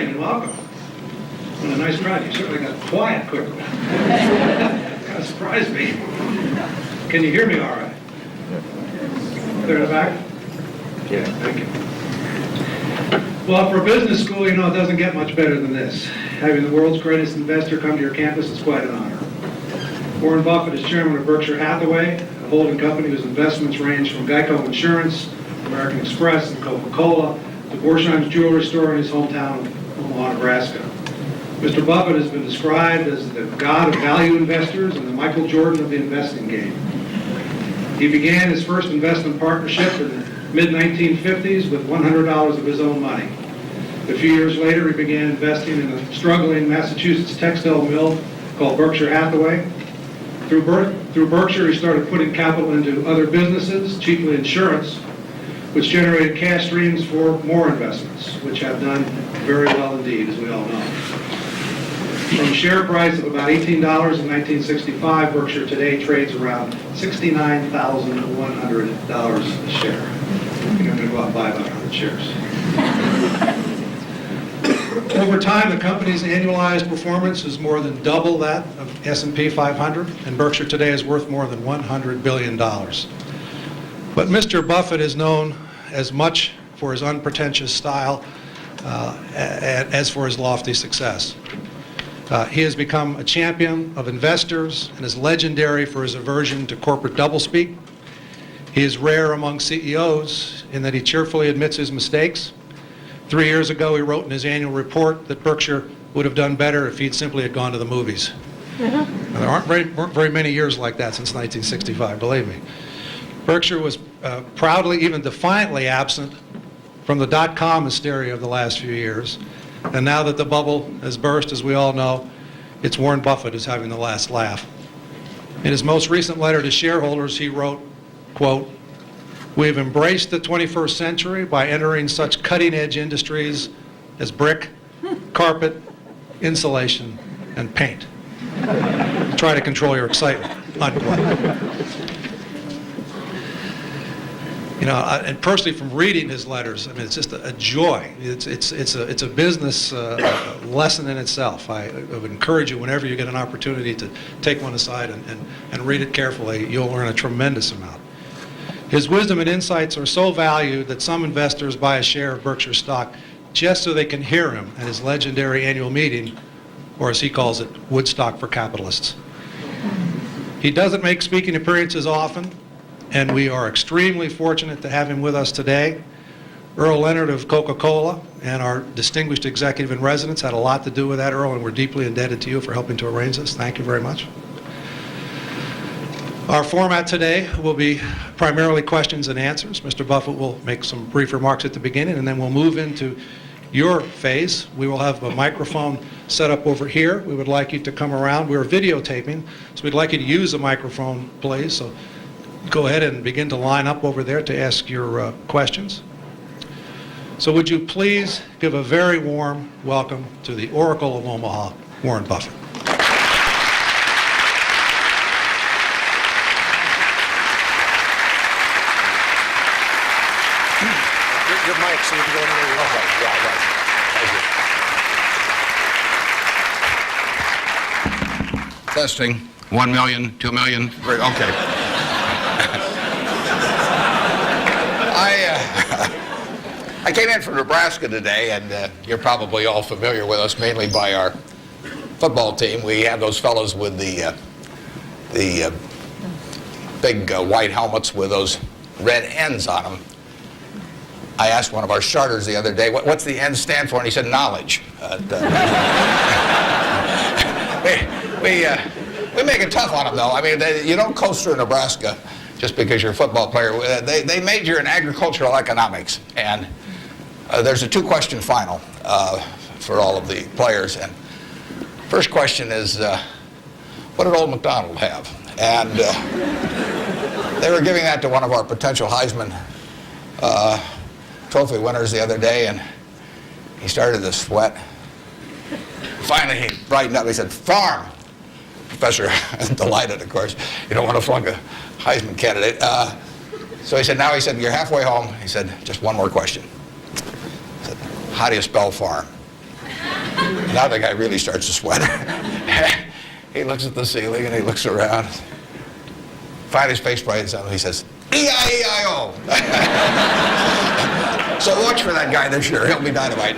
morning and welcome. What a nice crowd. You certainly got quiet quickly. Kind of surprised me. Can you hear me all right? Clear the back? Yeah, thank you. Well, for a business school, you know, it doesn't get much better than this. Having the world's greatest investor come to your campus is quite an honor. Warren Buffett is chairman of Berkshire Hathaway, a holding company whose investments range from Geico Insurance, American Express, and Coca-Cola, to Borsheim's jewelry store in his hometown of Omaha, Nebraska. Mr. Buffett has been described as the god of value investors and the Michael Jordan of the investing game. He began his first investment partnership in the mid-1950s with $100 of his own money. A few years later, he began investing in a struggling Massachusetts textile mill called Berkshire Hathaway. Through Berkshire, he started putting capital into other businesses, chiefly insurance, which generated cash streams for more investments, which have done very well indeed, as we all know. From a share price of about $18 in 1965, Berkshire today trades around $69,100 a share. I think I'm going to go out and buy about 100 shares. Over time, the company's annualized performance is more than double that of S&P 500, and Berkshire today is worth more than $100 billion. But Mr. Buffett is known as much for his unpretentious style as for his lofty success. He has become a champion of investors and is legendary for his aversion to corporate doublespeak. He is rare among CEOs in that he cheerfully admits his mistakes. 3 years ago, he wrote in his annual report that Berkshire would have done better if he'd simply had gone to the movies. Now, there weren't very many years like that since 1965, believe me. Berkshire was proudly, even defiantly absent from the dot-com hysteria of the last few years. And now that the bubble has burst, as we all know, it's Warren Buffett who's having the last laugh. In his most recent letter to shareholders, he wrote, quote, "We have embraced the 21st century by entering such cutting-edge industries as brick, carpet, insulation, and paint. Try to control your excitement," unquote. You know, and personally, from reading his letters, I mean, it's just a joy. It's a business lesson in itself. I would encourage you, whenever you get an opportunity, to take one aside and read it carefully. You'll learn a tremendous amount. His wisdom and insights are so valued that some investors buy a share of Berkshire stock just so they can hear him at his legendary annual meeting, or as he calls it, Woodstock for capitalists. He doesn't make speaking appearances often, and we are extremely fortunate to have him with us today. Earl Leonard of Coca-Cola and our distinguished executive in residence had a lot to do with that, Earl, and we're deeply indebted to you for helping to arrange this. Thank you very much. Our format today will be primarily questions and answers. Mr. Buffett will make some brief remarks at the beginning, and then we'll move into your phase. We will have a microphone set up over here. We would like you to come around. We're videotaping, so we'd like you to use the microphone, please. So go ahead and begin to line up over there to ask your questions. So would you please give a very warm welcome to the Oracle of Omaha, Warren Buffett. Your mic, so you can go anywhere you want. Yeah, right. Thank you. Testing. 1 million, 2 million. Great. Okay. I came in from Nebraska today, and you're probably all familiar with us mainly by our football team. We have those fellows with the big white helmets with those red ends on them. I asked one of our starters the other day, what's the N stand for? And he said, knowledge. We make it tough on them, though. I mean, you don't coast through Nebraska just because you're a football player. They major in agricultural economics. And there's a two-question final for all of the players. And first question is, what did old MacDonald have? And they were giving that to one of our potential Heisman Trophy winners the other day, and he started to sweat. Finally, he brightened up. He said, farm. Professor, delighted, of course. You don't want to flunk a Heisman candidate. So he said, you're halfway home. He said, just one more question. He said, how do you spell farm? Now the guy really starts to sweat. He looks at the ceiling and he looks around. Finally his face brightens up and he says, E-I-E-I-O. So watch for that guy this year. He'll be dynamite.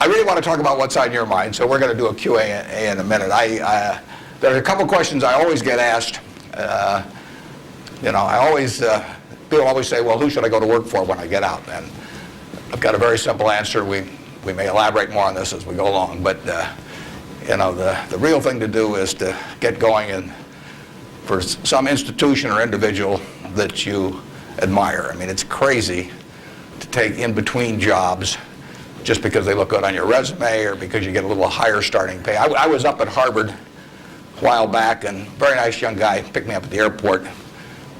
I really want to talk about what's on your mind, so we're going to do a Q&A in a minute. There are a couple questions I always get asked. People always say, well, who should I go to work for when I get out? And I've got a very simple answer. We may elaborate more on this as we go along, but the real thing to do is to get going and for some institution or individual that you admire. I mean, it's crazy to take in between jobs just because they look good on your resume or because you get a little higher starting pay. I was up at Harvard a while back, and a very nice young guy picked me up at the airport,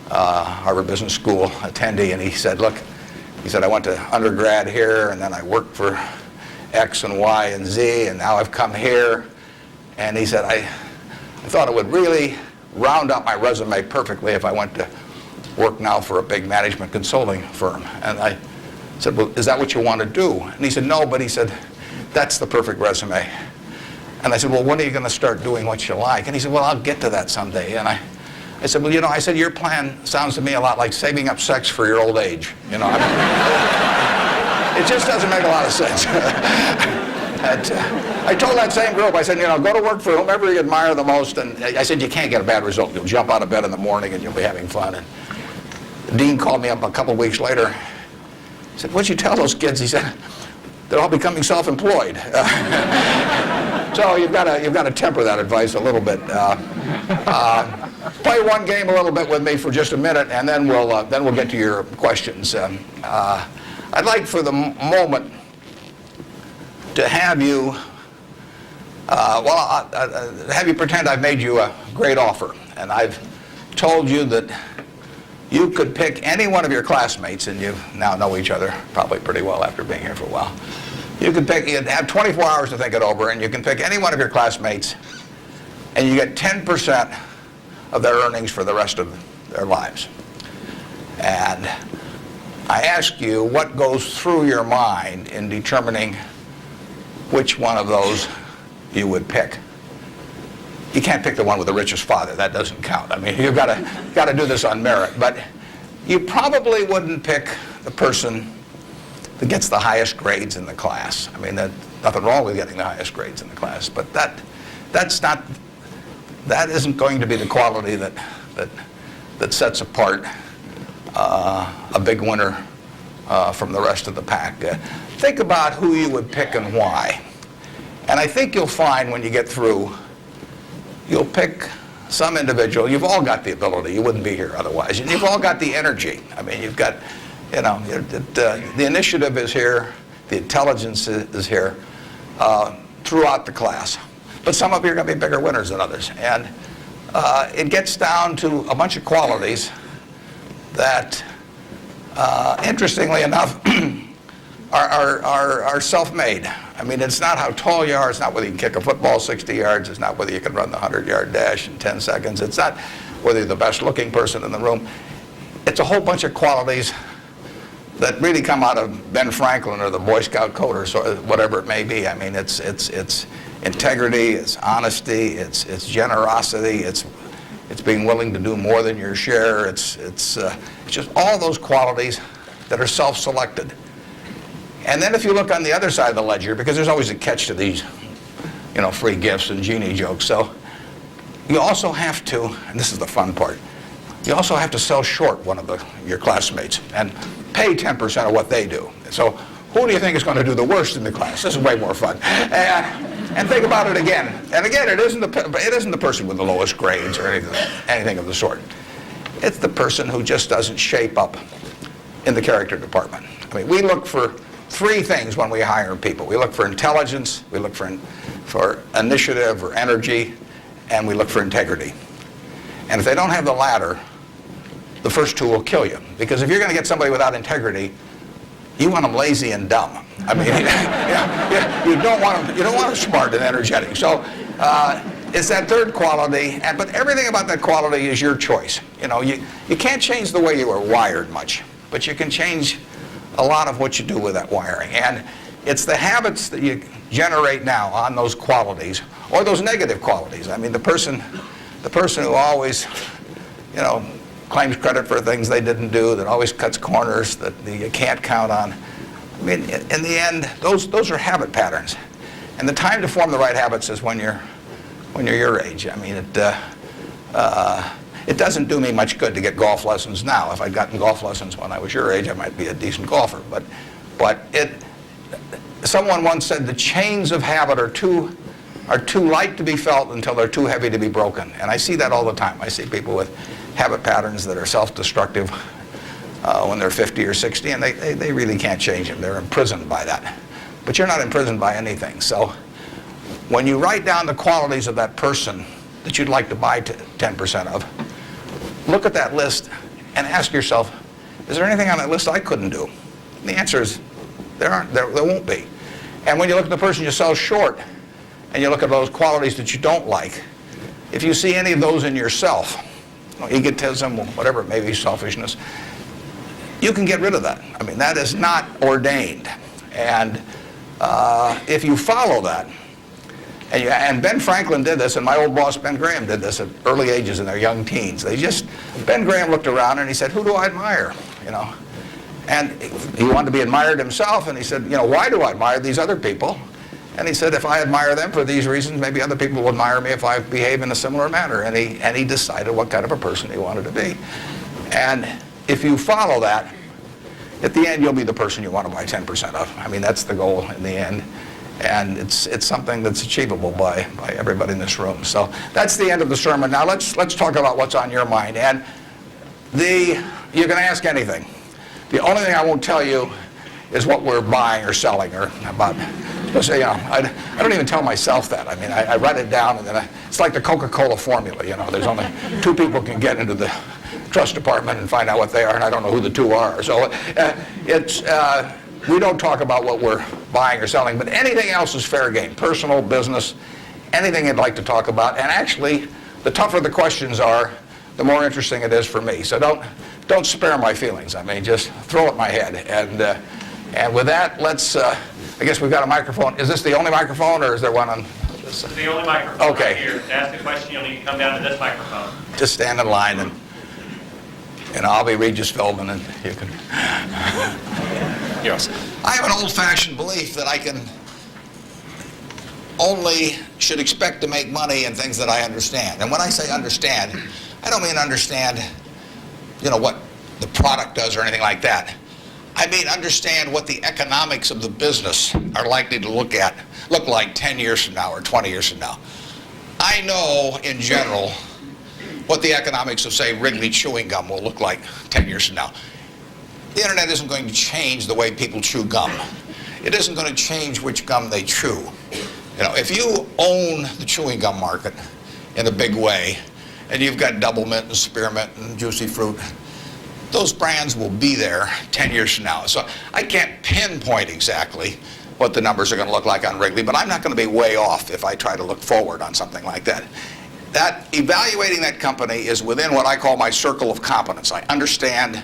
Harvard Business School attendee, and he said, look, I went to undergrad here, and then I worked for X and Y and Z, and now I've come here. And he said, I thought it would really round up my resume perfectly if I went to work now for a big management consulting firm. And I said, well, is that what you want to do? And he said, no, but he said, that's the perfect resume. And I said, well, when are you going to start doing what you like? And he said, well, I'll get to that someday. And I said, well, your plan sounds to me a lot like saving up sex for your old age. It just doesn't make a lot of sense. I told that same group, I said, go to work for whomever you admire the most. And I said, you can't get a bad result. You'll jump out of bed in the morning and you'll be having fun. And the dean called me up a couple of weeks later. He said, what'd you tell those kids? He said, they're all becoming self-employed. So you've got to temper that advice a little bit. Play one game a little bit with me for just a minute, and then we'll get to your questions. I'd like for the moment to have you have you pretend I've made you a great offer, and I've told you that you could pick any one of your classmates, and you now know each other probably pretty well after being here for a while. You'd have 24 hours to think it over, and you can pick any one of your classmates, and you get 10% of their earnings for the rest of their lives. And I ask you what goes through your mind in determining which one of those you would pick. You can't pick the one with the richest father. That doesn't count. I mean, you've got to do this on merit. But you probably wouldn't pick the person that gets the highest grades in the class. I mean, nothing wrong with getting the highest grades in the class, but that isn't going to be the quality that sets apart a big winner from the rest of the pack. Think about who you would pick and why. And I think you'll find when you get through, you'll pick some individual. You've all got the ability. You wouldn't be here otherwise. And you've all got the energy. I mean, you've got, the initiative is here. The intelligence is here throughout the class. But some of you are going to be bigger winners than others. And it gets down to a bunch of qualities that, interestingly enough, are self-made. I mean, it's not how tall you are. It's not whether you can kick a football 60 yards. It's not whether you can run the 100-yard dash in 10 seconds. It's not whether you're the best-looking person in the room. It's a whole bunch of qualities that really come out of Ben Franklin or the Boy Scout code or whatever it may be. I mean, it's integrity, it's honesty, it's generosity, it's being willing to do more than your share. It's just all those qualities that are self-selected. And then if you look on the other side of the ledger, because there's always a catch to these, free gifts and genie jokes. So you also have to, and this is the fun part, you also have to sell short one of your classmates and pay 10% of what they do. So who do you think is going to do the worst in the class? This is way more fun. And think about it again. And again, it isn't the person with the lowest grades or anything of the sort. It's the person who just doesn't shape up in the character department. I mean, we look for three things when we hire people. We look for intelligence, we look for initiative or energy, and we look for integrity. And if they don't have the latter, the first two will kill you. Because if you're going to get somebody without integrity, you want them lazy and dumb. I mean, you don't want them smart and energetic. So it's that third quality, but everything about that quality is your choice. You can't change the way you are wired much, but you can change a lot of what you do with that wiring. And it's the habits that you generate now on those qualities, or those negative qualities. I mean, the person who always, you know, claims credit for things they didn't do, that always cuts corners, that you can't count on. I mean, in the end, those are habit patterns. And the time to form the right habits is when you're your age. I mean, it doesn't do me much good to get golf lessons now. If I'd gotten golf lessons when I was your age, I might be a decent golfer. But someone once said the chains of habit are too light to be felt until they're too heavy to be broken. And I see that all the time. I see people with habit patterns that are self-destructive when they're 50 or 60, and they really can't change them. They're imprisoned by that. But you're not imprisoned by anything. So when you write down the qualities of that person that you'd like to buy 10% of, look at that list and ask yourself, is there anything on that list I couldn't do? And the answer is there won't be. And when you look at the person you sell short and you look at those qualities that you don't like, if you see any of those in yourself, egotism, whatever it may be, selfishness, you can get rid of that. I mean, that is not ordained. And if you follow that, and Ben Franklin did this, and my old boss Ben Graham did this at early ages in their young teens. Ben Graham looked around and he said, who do I admire? You know, and he wanted to be admired himself, and he said, you know, why do I admire these other people? And he said, if I admire them for these reasons, maybe other people will admire me if I behave in a similar manner. And he decided what kind of a person he wanted to be. And if you follow that, at the end, you'll be the person you want to buy 10% of. I mean, that's the goal in the end. And it's something that's achievable by everybody in this room. So that's the end of the sermon. Now let's talk about what's on your mind. And you can ask anything. The only thing I won't tell you is what we're buying or selling or about. You know, I don't even tell myself that. I mean, I write it down, and then it's like the Coca-Cola formula. You know, there's only 2 people can get into the trust department and find out what they are, and I don't know who the 2 are. So we don't talk about what we're buying or selling, but anything else is fair game. Personal, business, anything you'd like to talk about. And actually, the tougher the questions are, the more interesting it is for me. So don't spare my feelings. I mean, just throw at my head. And with that, let's. I guess we've got a microphone. Is this the only microphone, or is there one on this? This is the only microphone. Okay. Right here. To ask the question, you'll need to come down to this microphone. Just stand in line, and I'll be Regis Philbin, and you can. Yes. I have an old-fashioned belief that I should expect to make money in things that I understand. And when I say understand, I don't mean understand, you know, what the product does or anything like that. I mean understand what the economics of the business are likely to look like 10 years from now or 20 years from now. I know, in general, what the economics of, say, Wrigley chewing gum will look like 10 years from now. The internet isn't going to change the way people chew gum. It isn't going to change which gum they chew. You know, if you own the chewing gum market in a big way, and you've got Double Mint and Spearmint and Juicy Fruit, those brands will be there 10 years from now. So I can't pinpoint exactly what the numbers are going to look like on Wrigley, but I'm not going to be way off if I try to look forward on something like that. That evaluating that company is within what I call my circle of competence. I understand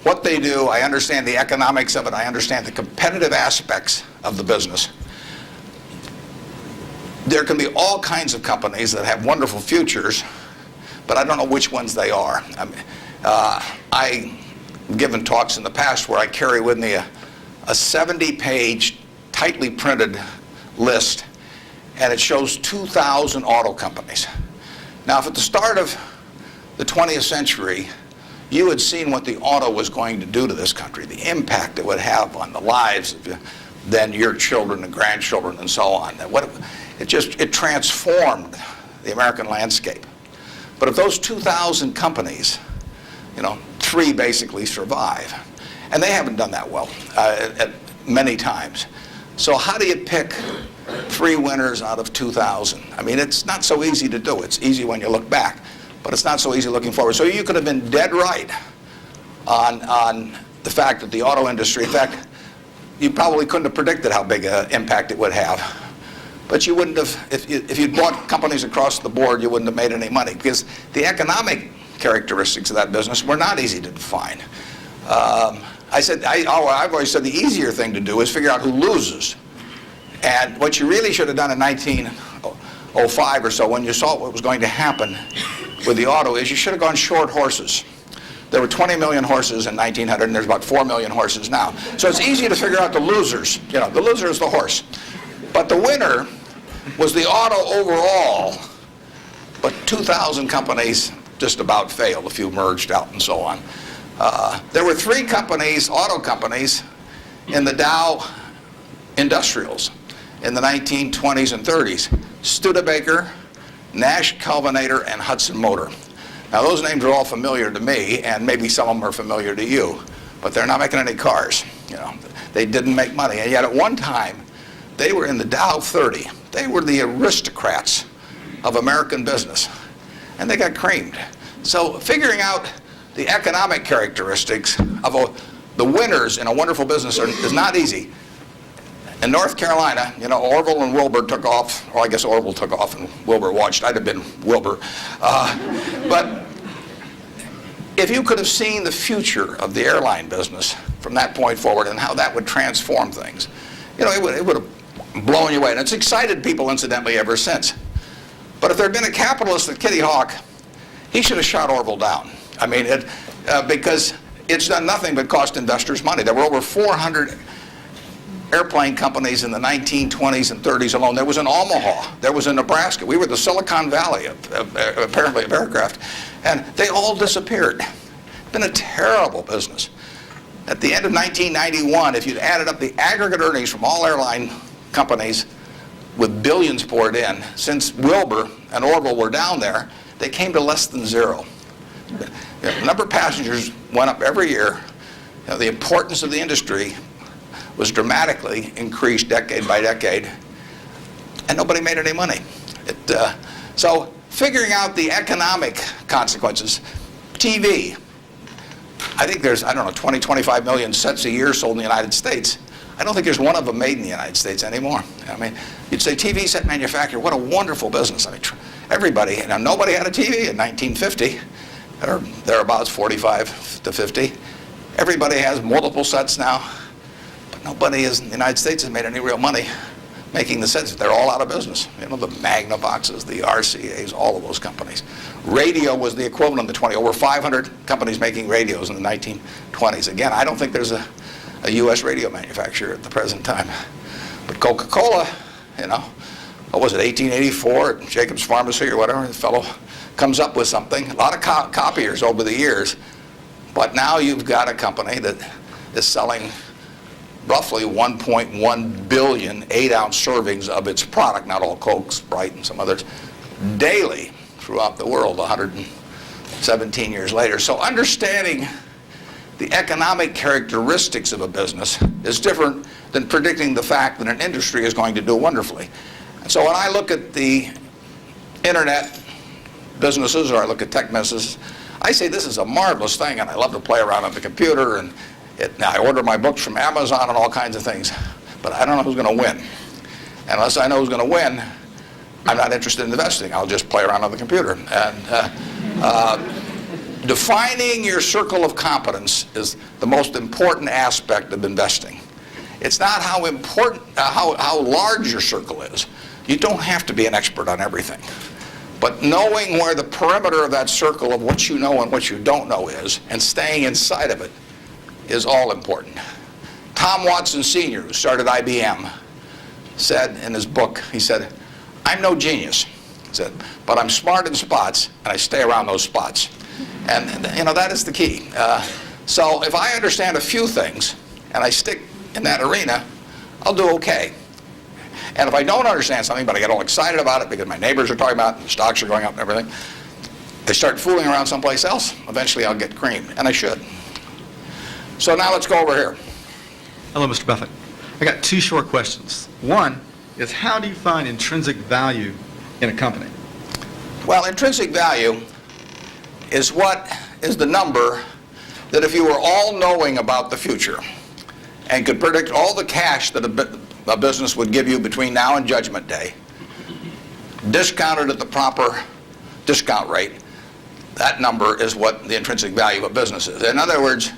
what they do, I understand the economics of it, I understand the competitive aspects of the business. There can be all kinds of companies that have wonderful futures, but I don't know which ones they are. I mean, I've given talks in the past where I carry with me a 70-page, tightly printed list, and it shows 2,000 auto companies. Now, if at the start of the 20th century, you had seen what the auto was going to do to this country, the impact it would have on the lives of then your children and grandchildren and so on. It transformed the American landscape. But if those 2,000 companies, you know, 3 basically survive, and they haven't done that well many times. So how do you pick 3 winners out of 2,000? I mean, it's not so easy to do. It's easy when you look back, but it's not so easy looking forward. So you could have been dead right on the fact that the auto industry, in fact, you probably couldn't have predicted how big an impact it would have. But you wouldn't have, if you'd bought companies across the board, you wouldn't have made any money, because the economic characteristics of that business were not easy to define. I've always said the easier thing to do is figure out who loses. And what you really should have done in 1905 or so, when you saw what was going to happen with the auto, is you should have gone short horses. There were 20 million horses in 1900, and there's about 4 million horses now. So it's easy to figure out the losers. You know, the loser is the horse. But the winner was the auto overall. But 2,000 companies just about failed. A few merged out and so on. There were 3 companies, auto companies, in the Dow Industrials in the 1920s and 30s. Studebaker, Nash Kelvinator, and Hudson Motor. Now those names are all familiar to me, and maybe some of them are familiar to you, but they're not making any cars. You know, they didn't make money, and yet at one time they were in the Dow 30. They were the aristocrats of American business, and they got creamed. So figuring out the economic characteristics of the winners in a wonderful business is not easy. In North Carolina, you know, Orville and Wilbur took off, or I guess Orville took off and Wilbur watched. I'd have been Wilbur. But if you could have seen the future of the airline business from that point forward and how that would transform things, you know, it would have blown you away. And it's excited people, incidentally, ever since. But if there had been a capitalist at Kitty Hawk, he should have shot Orville down. I mean, because it's done nothing but cost investors money. There were over 400 airplane companies in the 1920s and 30s alone. There was in Omaha. There was in Nebraska. We were the Silicon Valley, apparently, of aircraft. And they all disappeared. It's been a terrible business. At the end of 1991, if you'd added up the aggregate earnings from all airline companies with billions poured in, since Wilbur and Orville were down there, they came to less than zero. The number of passengers went up every year. You know, the importance of the industry was dramatically increased decade by decade, and nobody made any money. So figuring out the economic consequences. TV. I think there's, 20, 25 million sets a year sold in the United States. I don't think there's one of them made in the United States anymore. I mean, you'd say TV set manufacturer, what a wonderful business. I mean, everybody, you know, nobody had a TV in 1950, or thereabouts, 45 to 50. Everybody has multiple sets now. Nobody in the United States has made any real money making the sets. They're all out of business. You know, the Magnavoxes, the RCAs, all of those companies. Radio was the equivalent of the 20. Over 500 companies making radios in the 1920s. Again, I don't think there's a U.S. radio manufacturer at the present time. But Coca-Cola, you know, what was it, 1884 at Jacobs Pharmacy or whatever, the fellow comes up with something. A lot of copiers over the years. But now you've got a company that is selling roughly 1.1 billion 8-ounce servings of its product, not all Coke, Sprite, and some others, daily throughout the world 117 years later. So understanding the economic characteristics of a business is different than predicting the fact that an industry is going to do wonderfully. And so when I look at the internet businesses, or I look at tech businesses, I say this is a marvelous thing, and I love to play around on the computer, and now I order my books from Amazon and all kinds of things, but I don't know who's going to win. And unless I know who's going to win, I'm not interested in investing. I'll just play around on the computer. And defining your circle of competence is the most important aspect of investing. It's not how important, how large your circle is. You don't have to be an expert on everything. But knowing where the perimeter of that circle of what you know and what you don't know is, and staying inside of it, is all important. Tom Watson Sr., who started IBM, said in his book, he said, I'm no genius, he said, but I'm smart in spots, and I stay around those spots. And you know, that is the key. So if I understand a few things, and I stick in that arena, I'll do okay. And if I don't understand something, but I get all excited about it because my neighbors are talking about it, the stocks are going up and everything, I start fooling around someplace else, eventually I'll get creamed, and I should. So now let's go over here. Hello, Mr. Buffett. I got 2 short questions. One is, how do you find intrinsic value in a company? Well, intrinsic value is what is the number that if you were all-knowing about the future and could predict all the cash that a business would give you between now and Judgment Day, discounted at the proper discount rate, that number is what the intrinsic value of a business is. In other words,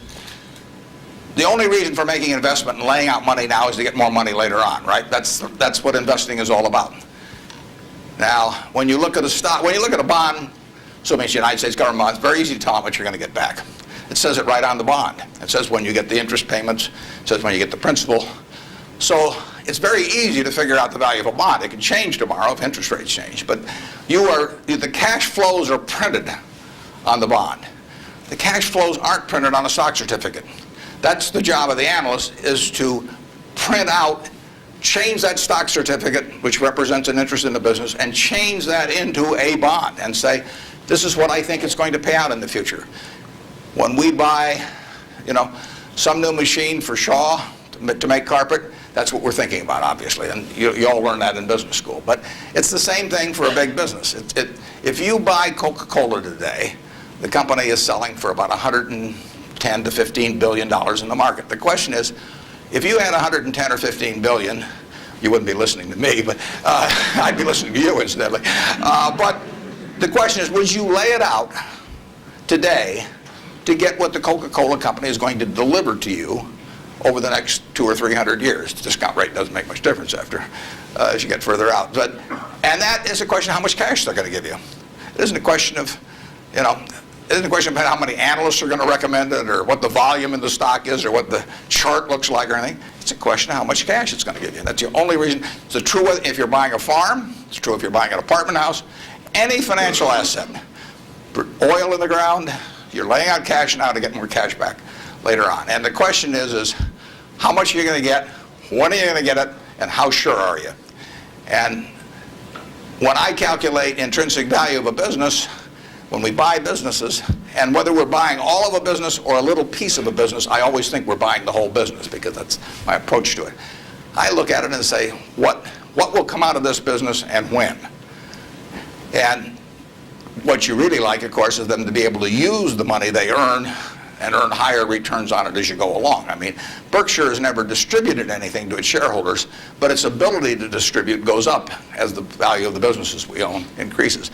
The only reason for making an investment and laying out money now is to get more money later on, right? That's what investing is all about. Now, when you look at a stock, when you look at a bond, assuming it's the United States government bond, it's very easy to tell how much you're going to get back. It says it right on the bond. It says when you get the interest payments, it says when you get the principal. So it's very easy to figure out the value of a bond. It can change tomorrow if interest rates change. But the cash flows are printed on the bond. The cash flows aren't printed on a stock certificate. That's the job of the analyst, is to print out, change that stock certificate, which represents an interest in the business, and change that into a bond and say, this is what I think it's going to pay out in the future. When we buy, some new machine for Shaw to make carpet, that's what we're thinking about, obviously, and you all learn that in business school. But it's the same thing for a big business. If you buy Coca-Cola today, the company is selling for about $110 to $15 billion in the market. The question is, if you had 110 or 15 billion, you wouldn't be listening to me, but I'd be listening to you incidentally. But the question is, would you lay it out today to get what the Coca-Cola company is going to deliver to you over the next 200 or 300 years? The discount rate doesn't make much difference as you get further out. And that is a question of how much cash they're going to give you. It isn't a question of, it isn't a question of how many analysts are going to recommend it, or what the volume in the stock is, or what the chart looks like, or anything. It's a question of how much cash it's going to give you. That's the only reason. It's true if you're buying a farm. It's true if you're buying an apartment house. Any financial asset. Oil in the ground, you're laying out cash now to get more cash back later on. And the question is how much are you going to get, when are you going to get it, and how sure are you? And when I calculate intrinsic value of a business, when we buy businesses, and whether we're buying all of a business or a little piece of a business, I always think we're buying the whole business, because that's my approach to it. I look at it and say, what will come out of this business and when? And what you really like, of course, is them to be able to use the money they earn and earn higher returns on it as you go along. I mean, Berkshire has never distributed anything to its shareholders, but its ability to distribute goes up as the value of the businesses we own increases.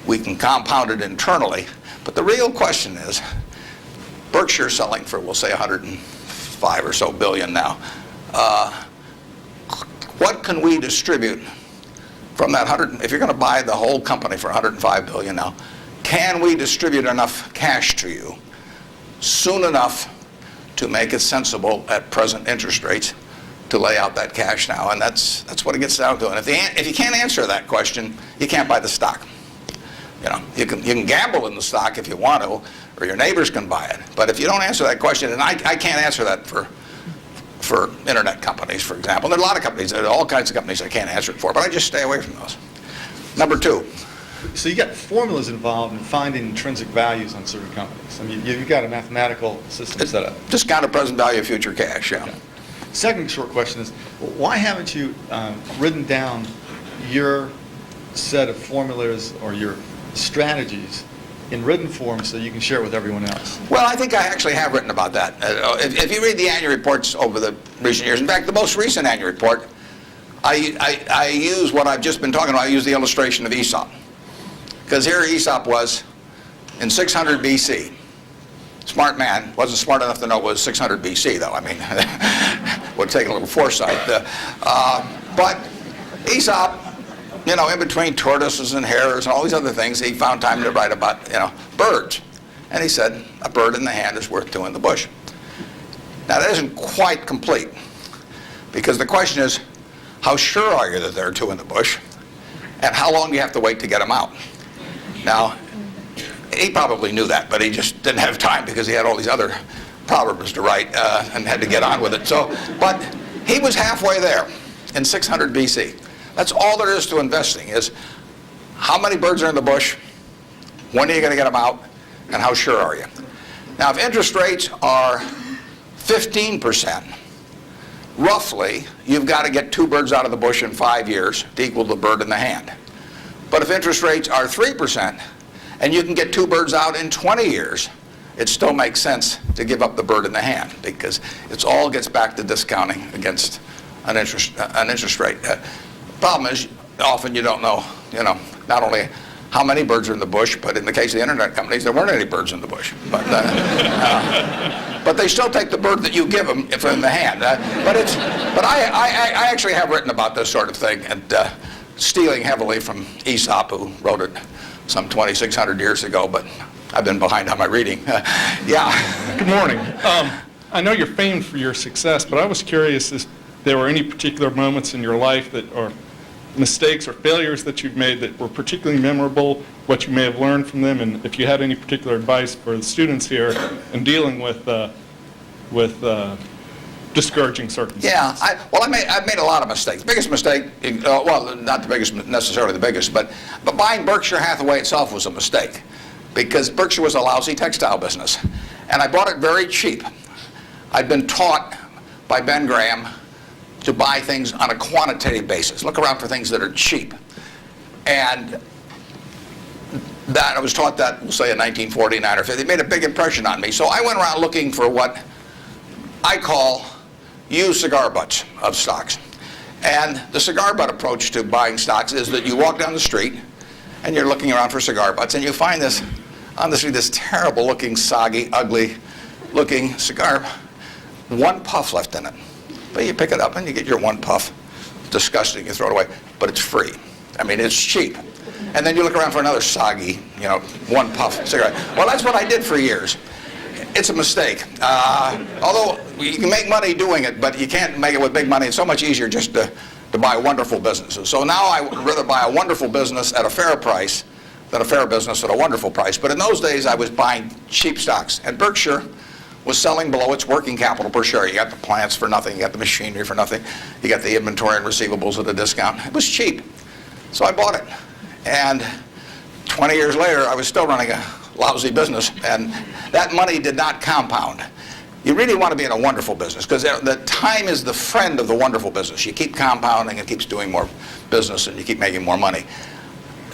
We can compound it internally, but the real question is, Berkshire selling for, we'll say, 105 or so billion now. What can we distribute from that 100? If you're going to buy the whole company for 105 billion now, can we distribute enough cash to you soon enough to make it sensible at present interest rates to lay out that cash now? And that's what it gets down to. And if you can't answer that question, you can't buy the stock. You can gamble in the stock if you want to, or your neighbors can buy it. But if you don't answer that question, and I can't answer that for internet companies, for example. There are a lot of companies, there are all kinds of companies I can't answer it for, but I just stay away from those. Number two. So you got formulas involved in finding intrinsic values on certain companies. I mean, you've got a mathematical system set up. Discounted present value of future cash, yeah. Okay. Second short question is, why haven't you written down your set of formulas or your strategies in written form so you can share it with everyone else? Well, I think I actually have written about that. If you read the annual reports over the recent years, in fact, the most recent annual report, I use what I've just been talking about. I use the illustration of Aesop. Because here Aesop was in 600 BC. Smart man, wasn't smart enough to know it was 600 BC, though. I mean, would take a little foresight. But Aesop, in between tortoises and hares and all these other things, he found time to write about, birds. And he said, a bird in the hand is worth two in the bush. Now, that isn't quite complete, because the question is, how sure are you that there are two in the bush? And how long do you have to wait to get them out? Now, he probably knew that, but he just didn't have time because he had all these other proverbs to write and had to get on with it. But he was halfway there in 600 BC. That's all there is to investing, is how many birds are in the bush, when are you going to get them out, and how sure are you? Now, if interest rates are 15%, roughly, you've got to get two birds out of the bush in 5 years to equal the bird in the hand. But if interest rates are 3%, and you can get two birds out in 20 years, it still makes sense to give up the bird in the hand, because it all gets back to discounting against an interest rate. Problem is, often you don't know, not only how many birds are in the bush, but in the case of the internet companies, there weren't any birds in the bush. But but they still take the bird that you give them from the hand. But I actually have written about this sort of thing, and stealing heavily from Aesop, who wrote it some 2,600 years ago, but I've been behind on my reading. Yeah. Good morning. I know you're famed for your success, but I was curious if there were any particular moments in your life that, or mistakes or failures that you've made that were particularly memorable, what you may have learned from them, and if you had any particular advice for the students here in dealing with discouraging circumstances. Yeah, I've made a lot of mistakes. Biggest mistake, well, not the biggest, necessarily the biggest, but buying Berkshire Hathaway itself was a mistake, because Berkshire was a lousy textile business, and I bought it very cheap. I'd been taught by Ben Graham to buy things on a quantitative basis. Look around for things that are cheap. And that I was taught that, we'll say in 1949 or 50. It made a big impression on me. So I went around looking for what I call used cigar butts of stocks. And the cigar butt approach to buying stocks is that you walk down the street and you're looking around for cigar butts, and you find this on the street, this terrible looking, soggy, ugly looking cigar, one puff left in it. But you pick it up and you get your one puff. Disgusting, you throw it away, but it's free. I mean, it's cheap. And then you look around for another soggy, one puff cigarette. Well, that's what I did for years. It's a mistake. Although you can make money doing it, but you can't make it with big money. It's so much easier just to buy wonderful businesses. So now I would rather buy a wonderful business at a fair price than a fair business at a wonderful price. But in those days, I was buying cheap stocks. And Berkshire was selling below its working capital per share. You got the plants for nothing, you got the machinery for nothing, you got the inventory and receivables at a discount. It was cheap. So I bought it. And 20 years later, I was still running a lousy business, and that money did not compound. You really want to be in a wonderful business, because the time is the friend of the wonderful business. You keep compounding, it keeps doing more business, and you keep making more money.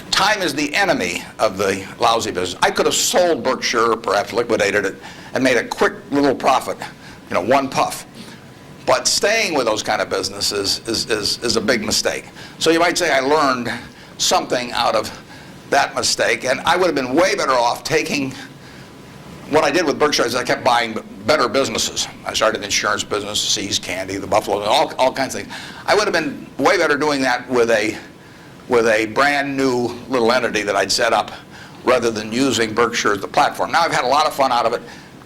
Time is the enemy of the lousy business. I could have sold Berkshire, perhaps liquidated it, and made a quick little profit, one puff. But staying with those kind of businesses is a big mistake. So you might say I learned something out of that mistake, and I would have been way better off taking what I did with Berkshire is I kept buying better businesses. I started the insurance business, See's Candy, the Buffalo, all kinds of things. I would have been way better doing that with a brand new little entity that I'd set up rather than using Berkshire as the platform. Now I've had a lot of fun out of it.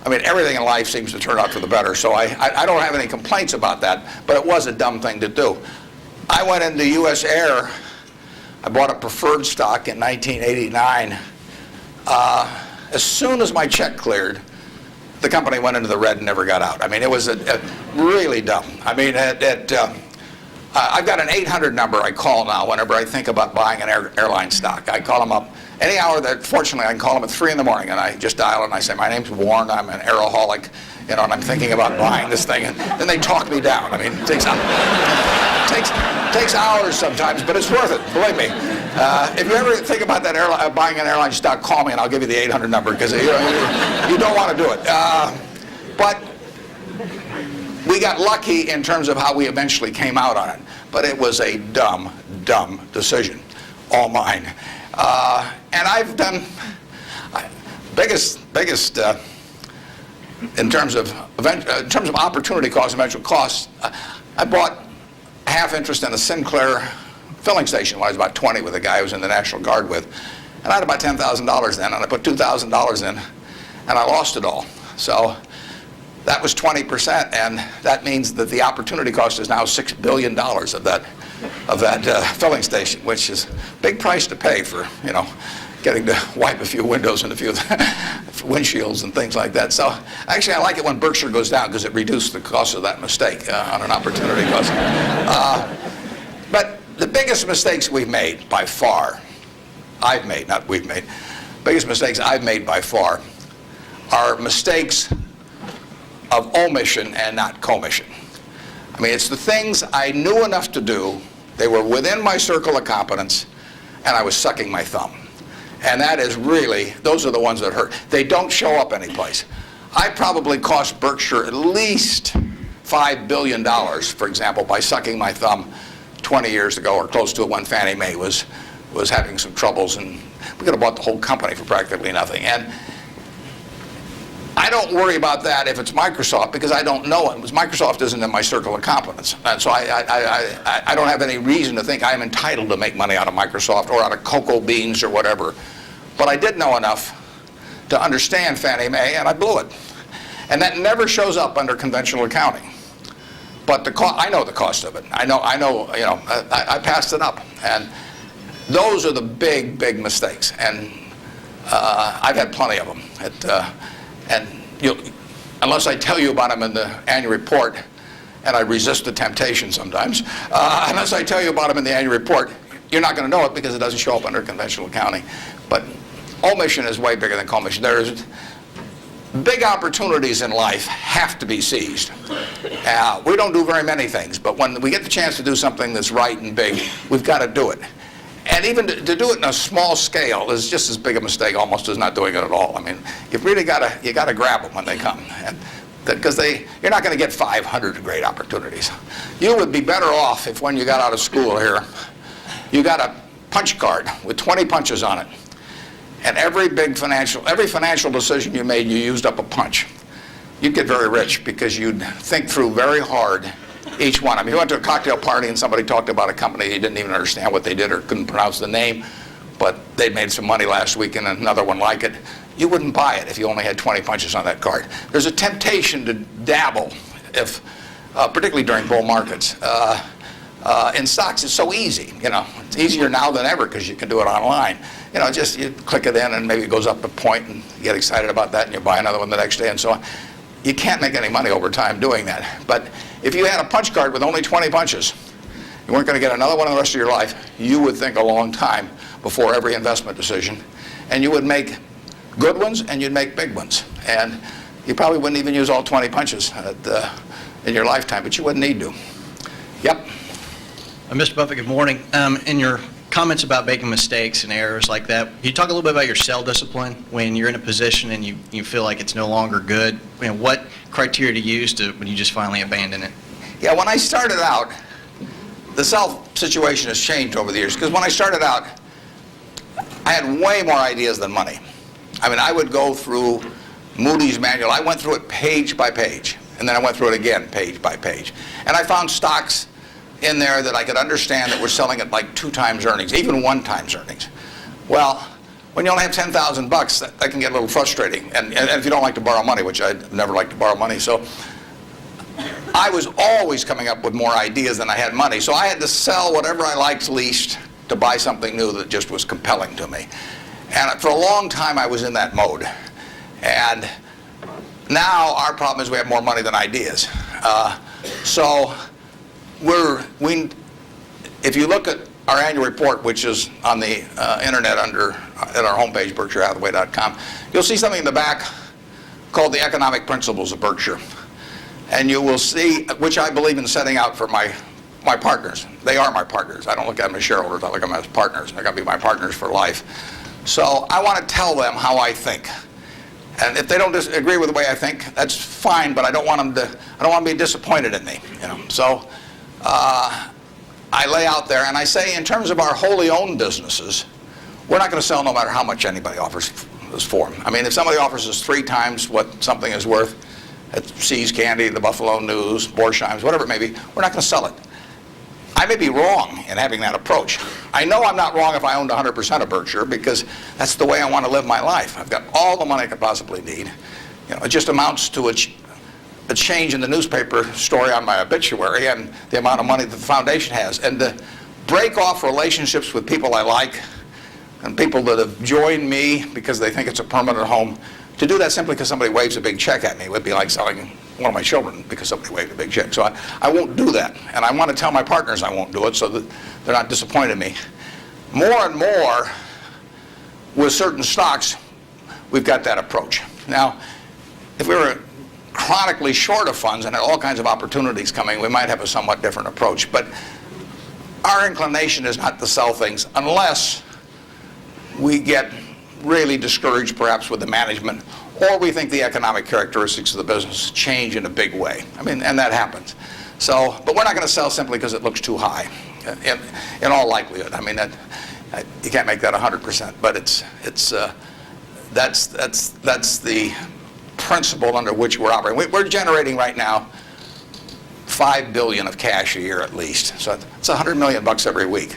I mean, everything in life seems to turn out for the better, so I don't have any complaints about that, but it was a dumb thing to do. I went into U.S. Air. I bought a preferred stock in 1989. As soon as my check cleared, the company went into the red and never got out. I mean, it was really dumb. I mean, I've got an 800 number I call now whenever I think about buying an airline stock. I call them up any hour fortunately, I can call them at 3 in the morning, and I just dial and I say, my name's Warren, I'm an aeroholic, and I'm thinking about buying this thing, and then they talk me down. I mean, it takes hours sometimes, but it's worth it, believe me. If you ever think about that buying an airline stock, call me and I'll give you the 800 number, because you don't want to do it. But we got lucky in terms of how we eventually came out on it, but it was a dumb decision, all mine. And I've done biggest in terms of opportunity cost, eventual costs. I bought half interest in a Sinclair filling station when I was about 20 with a guy I was in the National Guard with, and I had about $10,000 then, and I put $2,000 in, and I lost it all. So that was 20%, and that means that the opportunity cost is now $6 billion of that filling station, which is a big price to pay for, getting to wipe a few windows and a few windshields and things like that. So actually, I like it when Berkshire goes down, because it reduced the cost of that mistake on an opportunity cost. But the biggest mistakes we've made by far, biggest mistakes I've made by far are mistakes of omission and not commission. I mean, it's the things I knew enough to do, they were within my circle of competence, and I was sucking my thumb. And that is really, those are the ones that hurt. They don't show up anyplace. I probably cost Berkshire at least $5 billion, for example, by sucking my thumb 20 years ago, or close to it, when Fannie Mae was having some troubles, and we could have bought the whole company for practically nothing. And I don't worry about that if it's Microsoft because I don't know it. Microsoft isn't in my circle of competence. And so I don't have any reason to think I'm entitled to make money out of Microsoft or out of cocoa beans or whatever. But I did know enough to understand Fannie Mae, and I blew it. And that never shows up under conventional accounting. But I know the cost of it. I know. You know, I passed it up. And those are the big, big mistakes. And I've had plenty of them. And unless I tell you about them in the annual report, and I resist the temptation sometimes, unless I tell you about them in the annual report, you're not going to know it because it doesn't show up under conventional accounting. But omission is way bigger than commission. There's big opportunities in life have to be seized. We don't do very many things, but when we get the chance to do something that's right and big, we've got to do it. And even to do it in a small scale is just as big a mistake almost as not doing it at all. I mean, you've really got to grab them when they come, because you're not going to get 500 great opportunities. You would be better off if when you got out of school here, you got a punch card with 20 punches on it, and every financial decision you made, you used up a punch. You'd get very rich because you'd think through very hard each one. I mean, you went to a cocktail party and somebody talked about a company, you didn't even understand what they did or couldn't pronounce the name, but they'd made some money last week and another one like it. You wouldn't buy it if you only had 20 punches on that card. There's a temptation to dabble, particularly during bull markets. In stocks, it's so easy. You know, it's easier now than ever because you can do it online. You know, just you click it in and maybe it goes up a point and you get excited about that and you buy another one the next day and so on. You can't make any money over time doing that. But if you had a punch card with only 20 punches, you weren't going to get another one in the rest of your life, you would think a long time before every investment decision. And you would make good ones and you'd make big ones. And you probably wouldn't even use all 20 punches in your lifetime, but you wouldn't need to. Yep. Mr. Buffett, good morning. In your comments about making mistakes and errors like that, can you talk a little bit about your sell discipline when you're in a position and you feel like it's no longer good? You know, what criteria to use when you just finally abandon it? Yeah, when I started out, the sell situation has changed over the years, because when I started out, I had way more ideas than money. I mean, I would go through Moody's manual. I went through it page by page, and then I went through it again page by page. And I found stocks in there that I could understand that were selling at like 2 times earnings, even 1 times earnings. Well, when you only have $10,000, that can get a little frustrating. And if you don't like to borrow money, which I never like to borrow money, so I was always coming up with more ideas than I had money. So I had to sell whatever I liked least to buy something new that just was compelling to me. And for a long time, I was in that mode. And now our problem is we have more money than ideas. So if you look at our annual report, which is on the internet at our homepage, berkshirehathaway.com, you'll see something in the back called the economic principles of Berkshire. And you will see, which I believe in setting out for my partners. They are my partners. I don't look at them as shareholders. I look at them as partners. They're going to be my partners for life. So I want to tell them how I think. And if they don't agree with the way I think, that's fine, but I don't want them to be disappointed in me. You know. So I lay out there and I say, in terms of our wholly owned businesses, we're not going to sell no matter how much anybody offers us for them. I mean, if somebody offers us 3 times what something is worth at See's Candy, the Buffalo News, Borsheim's, whatever it may be, we're not going to sell it. I may be wrong in having that approach. I know I'm not wrong if I owned 100% of Berkshire, because that's the way I want to live my life. I've got all the money I could possibly need. You know, it just amounts to a change in the newspaper story on my obituary and the amount of money that the foundation has. And to break off relationships with people I like and people that have joined me because they think it's a permanent home, to do that simply because somebody waves a big check at me would be like selling one of my children because somebody waved a big check. So I won't do that. And I want to tell my partners I won't do it so that they're not disappointed in me. More and more, with certain stocks, we've got that approach. Now, if we were chronically short of funds and had all kinds of opportunities coming, we might have a somewhat different approach. But our inclination is not to sell things unless we get really discouraged perhaps with the management, or we think the economic characteristics of the business change in a big way. I mean, and that happens. So, but we're not going to sell simply because it looks too high, in all likelihood. I mean, you can't make that 100%, but that's the principle under which we're operating. We're generating right now $5 billion of cash a year at least. So it's $100 million every week.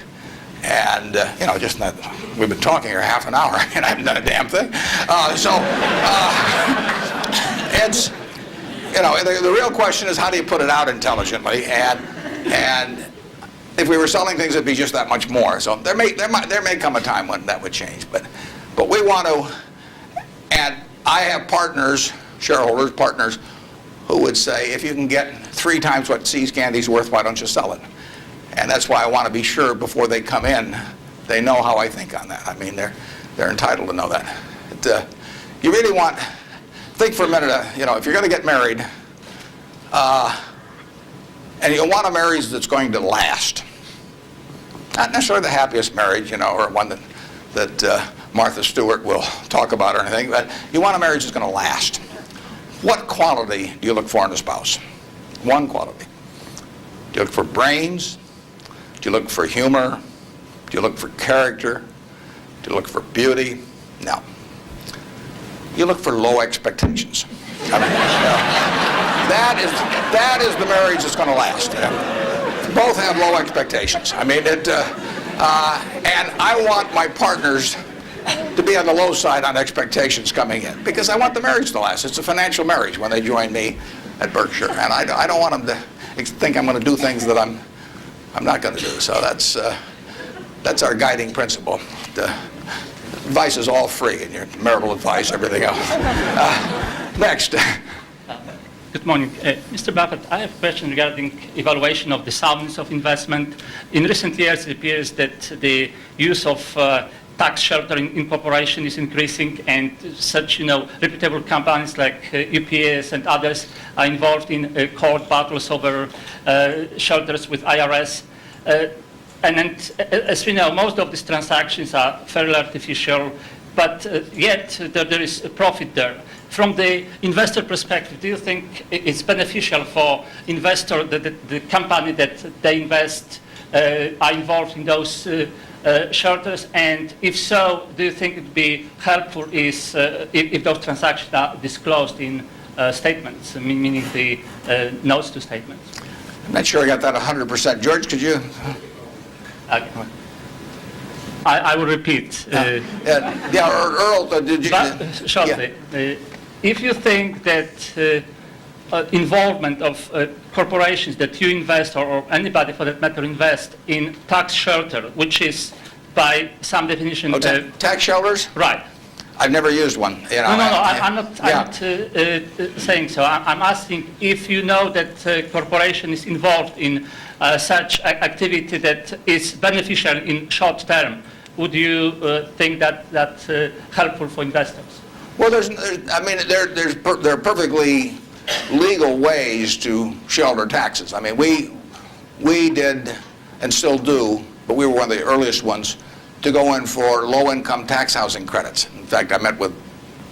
And, just not, we've been talking here half an hour and I haven't done a damn thing. It's, the real question is how do you put it out intelligently? And if we were selling things, it'd be just that much more. So there may come a time when that would change. But we want to, and I have partners, shareholders, partners, who would say, if you can get 3 times what See's Candy's worth, why don't you sell it? And that's why I want to be sure before they come in, they know how I think on that. I mean, they're entitled to know that. You really want, think for a minute, if you're going to get married, and you want a marriage that's going to last. Not necessarily the happiest marriage, or one that Martha Stewart will talk about or anything, but you want a marriage that's going to last. What quality do you look for in a spouse? One quality. Do you look for brains? Do you look for humor? Do you look for character? Do you look for beauty? No. You look for low expectations. I mean, that is the marriage that's going to last. Both have low expectations. I mean, and I want my partners to be on the low side on expectations coming in because I want the marriage to last. It's a financial marriage when they join me at Berkshire, and I don't want them to think I'm going to do things that I'm not going to do. So that's our guiding principle. The advice is all free, and your marital advice, everything else. Next. Good morning. Mr. Buffett, I have a question regarding evaluation of the soundness of investment. In recent years, it appears that the use of tax shelter in corporation is increasing, and such, reputable companies like UPS and others are involved in court battles over shelters with IRS. And as we know, most of these transactions are fairly artificial, but yet there is a profit there. From the investor perspective, do you think it's beneficial for investor that the company that they invest are involved in those shelters? And if so, do you think it would be helpful if those transactions are disclosed in statements, meaning the notes to statements? I'm not sure I got that 100%. George, could you? I will repeat. Earl, did you? Shortly. Yeah. If you think that involvement of corporations that you invest or anybody for that matter invest in tax shelter, which is by some definition... tax shelters? Right. I've never used one. I'm not saying so. I'm asking if you know that a corporation is involved in such activity that is beneficial in short term, would you think that that's helpful for investors? Well, there are perfectly legal ways to shelter taxes. I mean, we did and still do, but we were one of the earliest ones to go in for low-income tax housing credits. In fact, I met with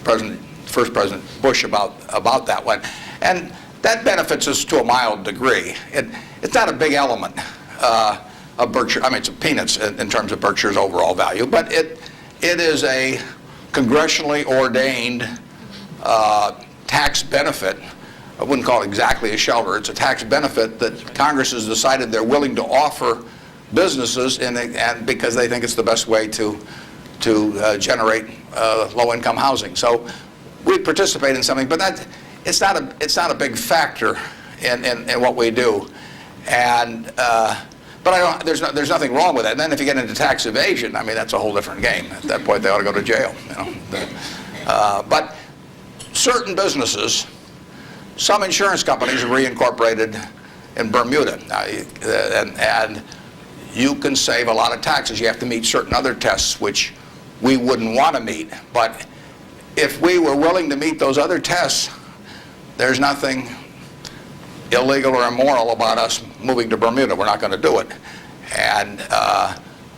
first President Bush about that one, and that benefits us to a mild degree. It's not a big element of Berkshire. I mean, it's peanuts in terms of Berkshire's overall value, but it is a congressionally ordained tax benefit. I wouldn't call it exactly a shelter. It's a tax benefit that Congress has decided they're willing to offer businesses, and because they think it's the best way to generate low-income housing. So we participate in something, but it's not a big factor in what we do. And but there's nothing wrong with that. And then if you get into tax evasion, I mean, that's a whole different game. At that point, they ought to go to jail. But certain businesses, some insurance companies are reincorporated in Bermuda, and you can save a lot of taxes. You have to meet certain other tests which we wouldn't want to meet. But if we were willing to meet those other tests, there's nothing illegal or immoral about us moving to Bermuda. We're not going to do it. And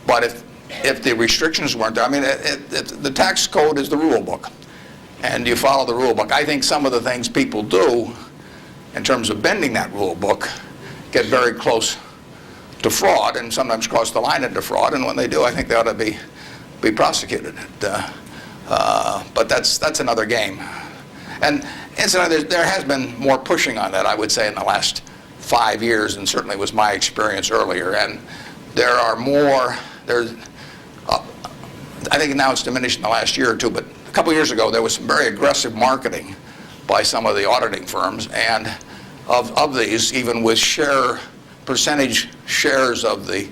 but if the restrictions weren't there, I mean, the tax code is the rule book, and you follow the rule book. I think some of the things people do in terms of bending that rule book get very close to fraud, and sometimes cross the line into fraud. And when they do, I think they ought to be prosecuted. But that's another game. And Incidentally, there has been more pushing on that, I would say, in the last 5 years, and certainly was my experience earlier. And there are more, I think now it's diminished in the last year or two, but a couple years ago there was some very aggressive marketing by some of the auditing firms, and of these, even with percentage shares of the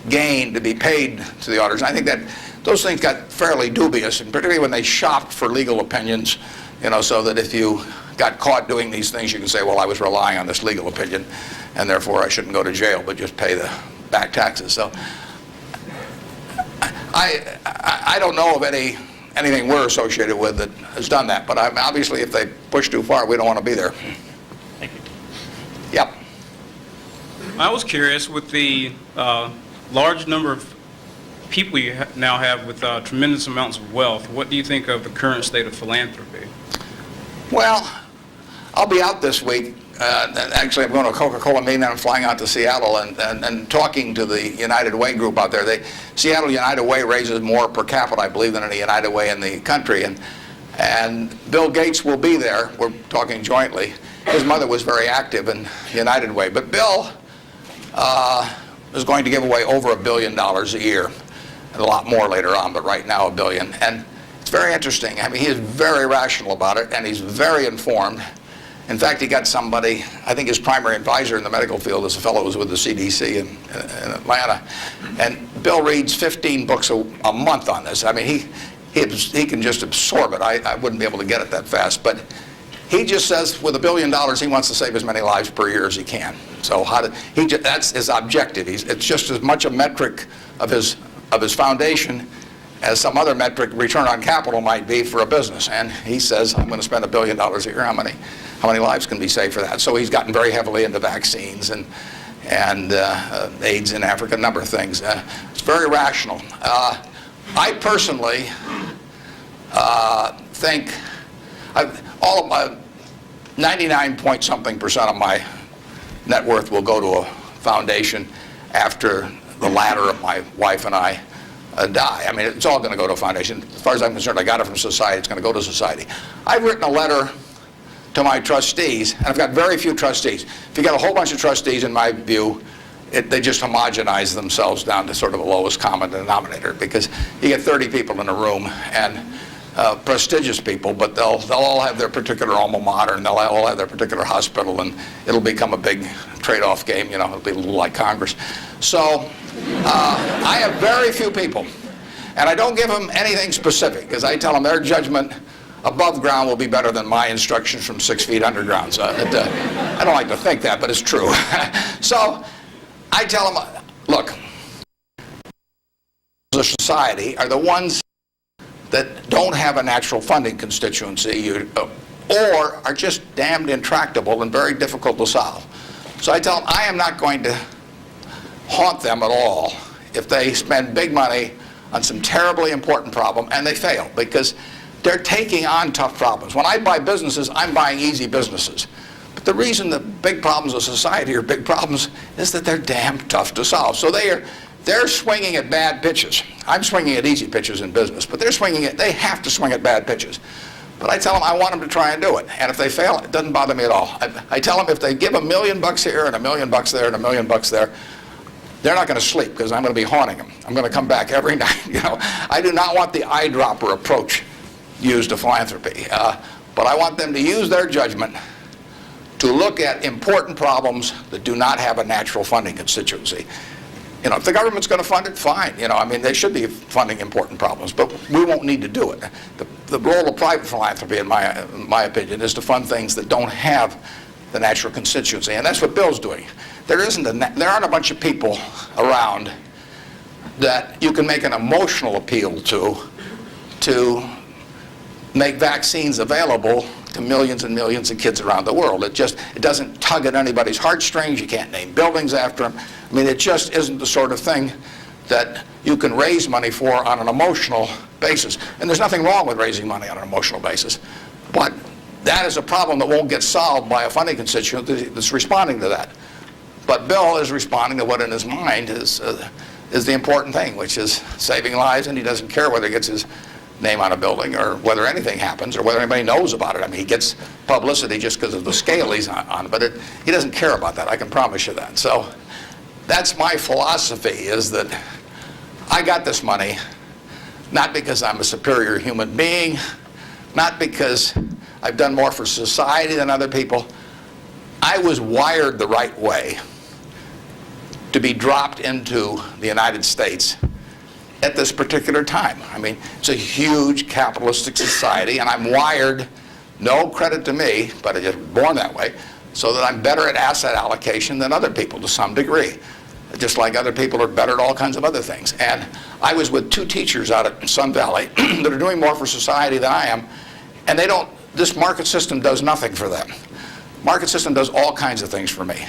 gain to be paid to the auditors. And I think that those things got fairly dubious, and particularly when they shopped for legal opinions, so that if you got caught doing these things, you can say, well, I was relying on this legal opinion, and therefore I shouldn't go to jail, but just pay the back taxes. So I don't know of anything we're associated with that has done that, but obviously if they push too far, we don't want to be there. Thank you. Yep. I was curious, with the large number of people you now have with tremendous amounts of wealth, what do you think of the current state of philanthropy? Well, I'll be out this week. Actually, I'm going to a Coca-Cola meeting, and I'm flying out to Seattle and talking to the United Way group out there. Seattle United Way raises more per capita, I believe, than any United Way in the country. And Bill Gates will be there. We're talking jointly. His mother was very active in United Way. But Bill is going to give away over $1 billion a year. And a lot more later on, but right now $1 billion. And it's very interesting. I mean, he is very rational about it, and he's very informed. In fact, he got somebody, I think his primary advisor in the medical field is a fellow who was with the CDC in Atlanta. And Bill reads 15 books a month on this. I mean, he can just absorb it. I wouldn't be able to get it that fast. But he just says with $1 billion, he wants to save as many lives per year as he can. So that's his objective. It's just as much a metric of his foundation as some other metric, return on capital, might be for a business. And he says, I'm going to spend $1 billion a year. How many lives can be saved for that? So he's gotten very heavily into vaccines and AIDS in Africa, a number of things. It's very rational. I personally think all of my 99-point-something% of my net worth will go to a foundation after the latter of my wife and I die. I mean, it's all going to go to a foundation. As far as I'm concerned, I got it from society. It's going to go to society. I've written a letter to my trustees, and I've got very few trustees. If you got a whole bunch of trustees, in my view, they just homogenize themselves down to sort of a lowest common denominator, because you get 30 people in a room, and prestigious people, but they'll all have their particular alma mater, and they'll all have their particular hospital, and it'll become a big trade-off game. It'll be a little like Congress. So I have very few people, and I don't give them anything specific, because I tell them their judgment above ground will be better than my instructions from 6 feet underground. So I don't like to think that, but it's true. So I tell them, look, the society are the ones that don't have a natural funding constituency or are just damned intractable and very difficult to solve. So I tell them I am not going to haunt them at all if they spend big money on some terribly important problem and they fail, because they're taking on tough problems. When I buy businesses, I'm buying easy businesses. But the reason the big problems of society are big problems is that they're damn tough to solve. So they're swinging at bad pitches. I'm swinging at easy pitches in business, but they have to swing at bad pitches. But I tell them I want them to try and do it. And if they fail, it doesn't bother me at all. I tell them if they give $1 million here and $1 million there and $1 million there, they're not going to sleep, because I'm going to be haunting them. I'm going to come back every night. I do not want the eyedropper approach used to philanthropy. But I want them to use their judgment to look at important problems that do not have a natural funding constituency. If the government's going to fund it, fine. They should be funding important problems, but we won't need to do it. The role of private philanthropy, in my opinion, is to fund things that don't have the natural constituency, and that's what Bill's doing. There aren't a bunch of people around that you can make an emotional appeal to make vaccines available to millions and millions of kids around the world. It doesn't tug at anybody's heartstrings. You can't name buildings after them. It just isn't the sort of thing that you can raise money for on an emotional basis. And there's nothing wrong with raising money on an emotional basis. But that is a problem that won't get solved by a funding constituent that's responding to that. But Bill is responding to what in his mind is the important thing, which is saving lives, and he doesn't care whether he gets his name on a building, or whether anything happens, or whether anybody knows about it. I mean, he gets publicity just because of the scale he's on, but he doesn't care about that, I can promise you that. So that's my philosophy, is that I got this money not because I'm a superior human being, not because I've done more for society than other people. I was wired the right way to be dropped into the United States at this particular time. I mean, it's a huge capitalistic society, and I'm wired, no credit to me, but I was just born that way, so that I'm better at asset allocation than other people to some degree. Just like other people are better at all kinds of other things. And I was with two teachers out at Sun Valley that are doing more for society than I am, and this market system does nothing for them. Market system does all kinds of things for me.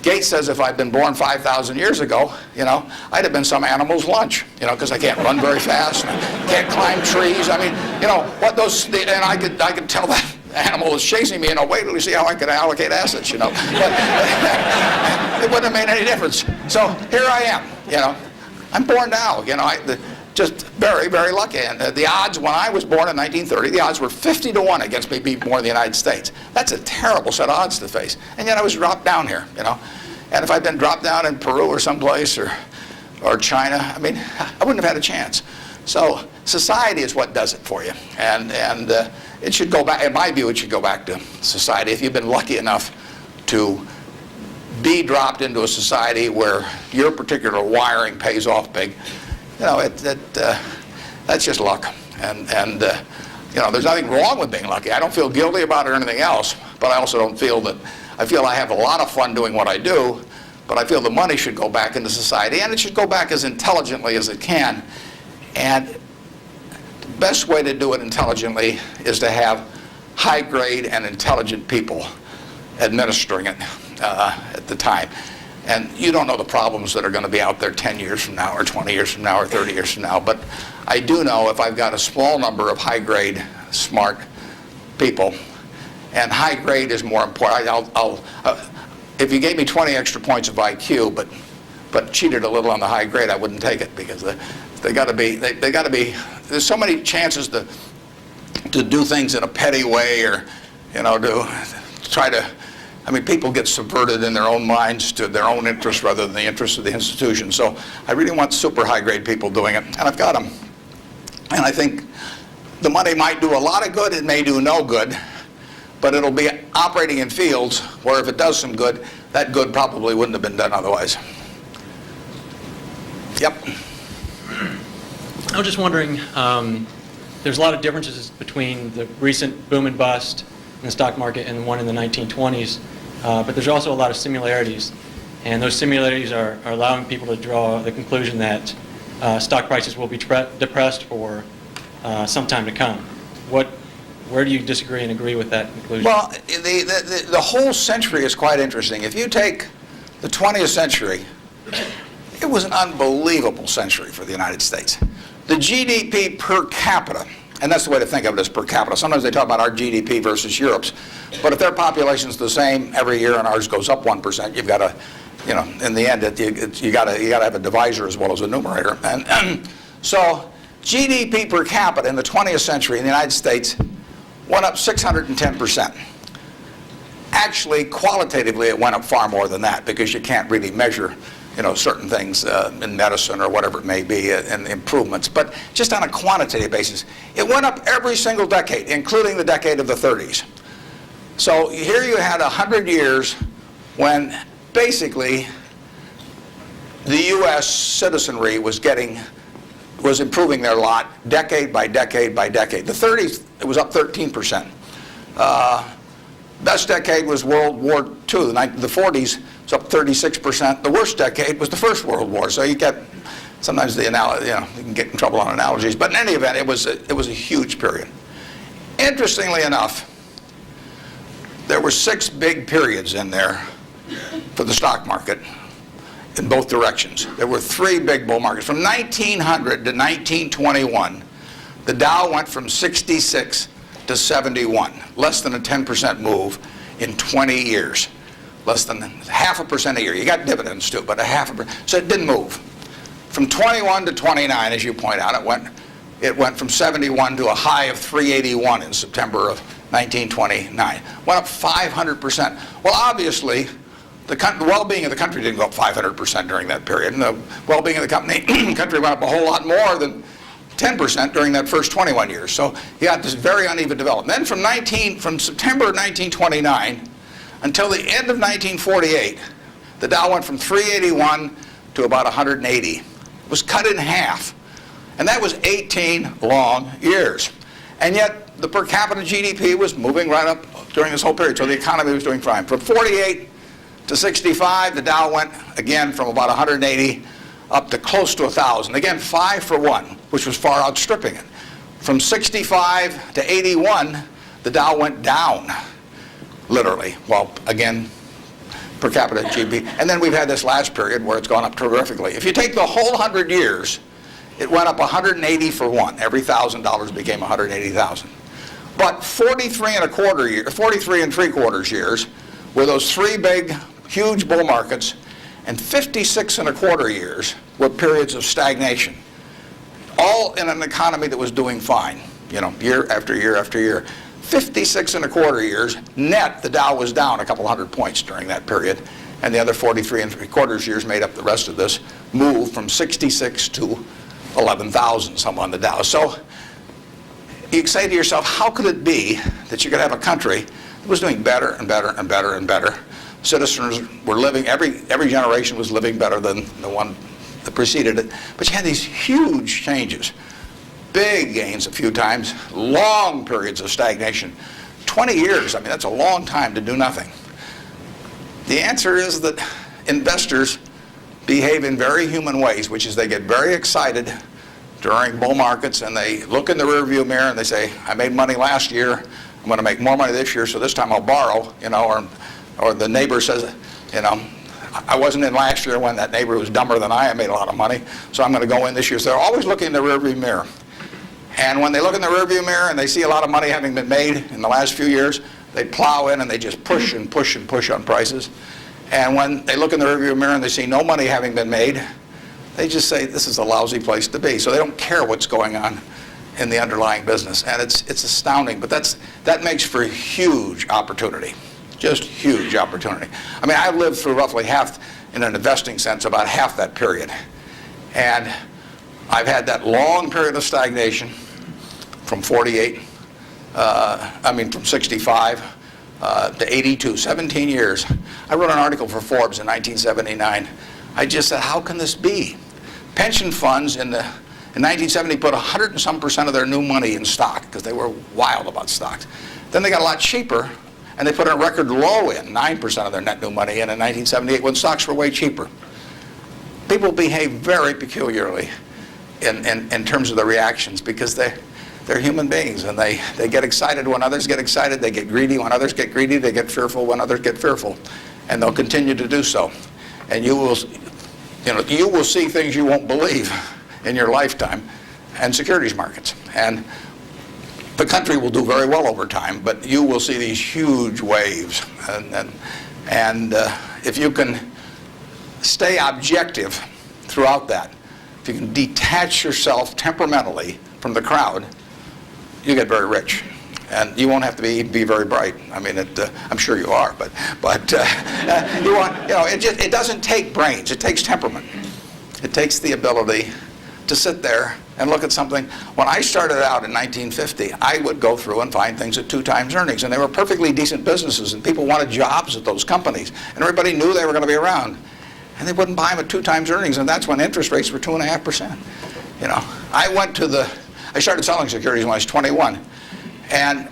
Gates says if I'd been born 5,000 years ago, I'd have been some animal's lunch, because I can't run very fast, and I can't climb trees. I mean, and I could tell that animal was chasing me, wait till you see how I can allocate assets, But it wouldn't have made any difference. So here I am, I'm born now, just very, very lucky. And the odds when I was born in 1930, the odds were 50 to 1 against me being born in the United States. That's a terrible set of odds to face. And yet I was dropped down here, And if I'd been dropped down in Peru or someplace or China, I mean, I wouldn't have had a chance. So society is what does it for you. And it should go back, in my view, it should go back to society. If you've been lucky enough to be dropped into a society where your particular wiring pays off big, that's just luck. And there's nothing wrong with being lucky. I don't feel guilty about it or anything else, but I also don't feel that, I feel I have a lot of fun doing what I do, but I feel the money should go back into society, and it should go back as intelligently as it can. And the best way to do it intelligently is to have high-grade and intelligent people administering it at the time. And you don't know the problems that are going to be out there 10 years from now, or 20 years from now, or 30 years from now. But I do know if I've got a small number of high-grade, smart people, and high-grade is more important. If you gave me 20 extra points of IQ, but cheated a little on the high grade, I wouldn't take it, because they got to be. There's so many chances to do things in a petty way, or to try to. I mean, people get subverted in their own minds to their own interests rather than the interests of the institution. So I really want super high-grade people doing it, and I've got them. And I think the money might do a lot of good, it may do no good, but it'll be operating in fields where if it does some good, that good probably wouldn't have been done otherwise. Yep. I was just wondering, there's a lot of differences between the recent boom and bust in the stock market and the one in the 1920s. But there's also a lot of similarities, and those similarities are allowing people to draw the conclusion that stock prices will be depressed for some time to come. Where do you disagree and agree with that conclusion? Well, the whole century is quite interesting. If you take the 20th century, it was an unbelievable century for the United States. The GDP per capita, and that's the way to think of it, as per capita. Sometimes they talk about our GDP versus Europe's, but if their population's the same every year and ours goes up 1%, you've got to, in the end, you got to have a divisor as well as a numerator. And so GDP per capita in the 20th century in the United States went up 610%. Actually, qualitatively, it went up far more than that, because you can't really measure certain things in medicine or whatever it may be, and improvements. But just on a quantitative basis, it went up every single decade, including the decade of the 30s. So here you had 100 years when basically the U.S. citizenry was improving their lot decade by decade by decade. The 30s, it was up 13%. Best decade was World War II. The 40s, it's up 36%. The worst decade was the First World War. So you get sometimes you can get in trouble on analogies. But in any event, it was a huge period. Interestingly enough, there were 6 big periods in there for the stock market in both directions. There were 3 big bull markets. From 1900 to 1921, the Dow went from 66 to 71, less than a 10% move in 20 years, less than 0.5% a year. You got dividends too, but 0.5%. So it didn't move. From 21 to 29, as you point out, it went it went from 71 to a high of 381 in September of 1929. Went up 500%. Well, obviously, the well-being of the country didn't go up 500% during that period. And the well-being of the country went up a whole lot more than 10% during that first 21 years. So you got this very uneven development. Then from September of 1929 until the end of 1948, the Dow went from 381 to about 180. It was cut in half. And that was 18 long years. And yet the per capita GDP was moving right up during this whole period. So the economy was doing fine. From 48 to 65, the Dow went again from about 180 up to close to 1,000. Again, 5 for 1, which was far outstripping it. From 65 to 81, the Dow went down, literally. Well, again, per capita GDP. And then we've had this last period where it's gone up terrifically. If you take the whole 100 years, it went up 180 for 1. Every $1,000 became 180,000. But 43 and 3/4 years were those 3 big, huge bull markets, and 56 and 1/4 years were periods of stagnation. All in an economy that was doing fine, year after year after year. 56 and 1/4 years, net, the Dow was down a couple hundred points during that period, and the other 43 and 3/4 years made up the rest of this move from 66 to 11,000 some on the Dow. So you say to yourself, how could it be that you could have a country that was doing better and better and better and better? Citizens were living, every generation was living better than the one that preceded it. But you had these huge changes. Big gains a few times, long periods of stagnation. 20 years, I mean, that's a long time to do nothing. The answer is that investors behave in very human ways, which is they get very excited during bull markets and they look in the rearview mirror and they say, I made money last year, I'm going to make more money this year, so this time I'll borrow, or the neighbor says, I wasn't in last year when that neighbor was dumber than I made a lot of money, so I'm going to go in this year. So they're always looking in the rearview mirror. And when they look in the rearview mirror and they see a lot of money having been made in the last few years, they plow in and they just push and push and push on prices. And when they look in the rearview mirror and they see no money having been made, they just say, this is a lousy place to be. So they don't care what's going on in the underlying business. And it's astounding, but that makes for huge opportunity, just huge opportunity. I mean, I've lived through roughly half, in an investing sense, about half that period. And I've had that long period of stagnation from 65 to 82, 17 years. I wrote an article for Forbes in 1979. I just said, how can this be? Pension funds in 1970 put 100 and some % of their new money in stock because they were wild about stocks. Then they got a lot cheaper and they put a record low in, 9% of their net new money in 1978 when stocks were way cheaper. People behave very peculiarly in terms of the reactions because they're human beings and they get excited when others get excited, they get greedy when others get greedy, they get fearful when others get fearful, and they'll continue to do so. And you will see things you won't believe in your lifetime and securities markets. And the country will do very well over time, but you will see these huge waves. And if you can stay objective throughout that, if you can detach yourself temperamentally from the crowd, you get very rich. And you won't have to be very bright. I mean, I'm sure you are, but it doesn't take brains. It takes temperament. It takes the ability to sit there and look at something. When I started out in 1950, I would go through and find things at 2 times earnings, and they were perfectly decent businesses, and people wanted jobs at those companies, and everybody knew they were going to be around, and they wouldn't buy them at 2 times earnings, and that's when interest rates were 2.5%. I started selling securities when I was 21. And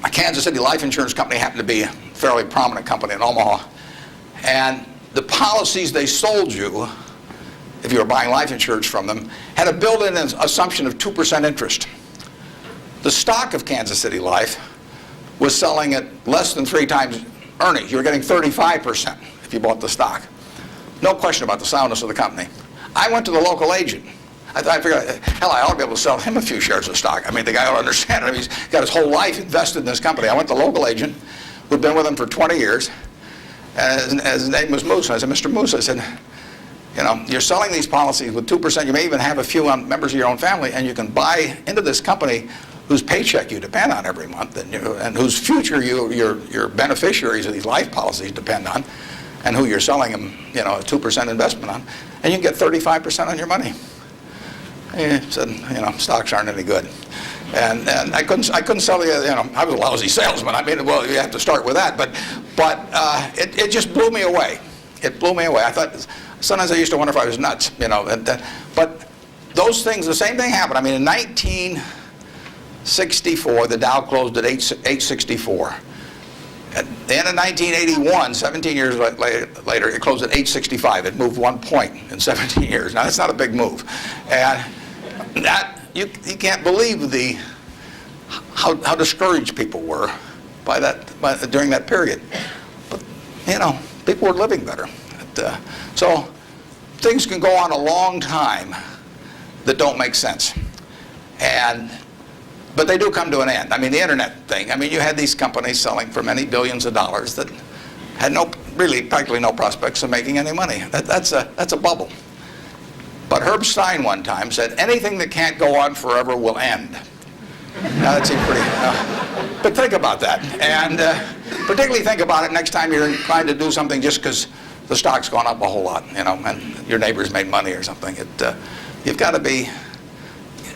a Kansas City life insurance company happened to be a fairly prominent company in Omaha. And the policies they sold you, if you were buying life insurance from them, had a built-in assumption of 2% interest. The stock of Kansas City Life was selling at less than 3 times earnings. You were getting 35% if you bought the stock. No question about the soundness of the company. I went to the local agent. I figured, hell, I ought to be able to sell him a few shares of stock. I mean, the guy ought to understand it. He's got his whole life invested in this company. I went to the local agent who'd been with him for 20 years, and his name was Moose. And I said, Mr. Moose, I said, You know, you're selling these policies with 2%. You may even have a few members of your own family, and you can buy into this company whose paycheck you depend on every month, and whose future your beneficiaries of these life policies depend on, and who you're selling them, you know, a 2% investment on, and you can get 35% on your money. He said, you know, stocks aren't any good. And I couldn't sell you, you know, I was a lousy salesman. I mean, well, you have to start with that, but it just blew me away. It blew me away. I thought, sometimes I used to wonder if I was nuts, you know, but those things, the same thing happened. I mean, in 1964, the Dow closed at 864. At the end of 1981, 17 years later, it closed at 865. It moved 1 point in 17 years. Now, that's not a big move. And that, you can't believe how discouraged people were during that period. But, you know, people were living better. So things can go on a long time that don't make sense. But they do come to an end. I mean, the internet thing, I mean, you had these companies selling for many billions of dollars that had practically no prospects of making any money. That's a bubble. But Herb Stein one time said, anything that can't go on forever will end. Now, that seems pretty... but think about that. And particularly think about it next time you're inclined to do something just because the stock's gone up a whole lot, you know, and your neighbor's made money or something. You've got to be...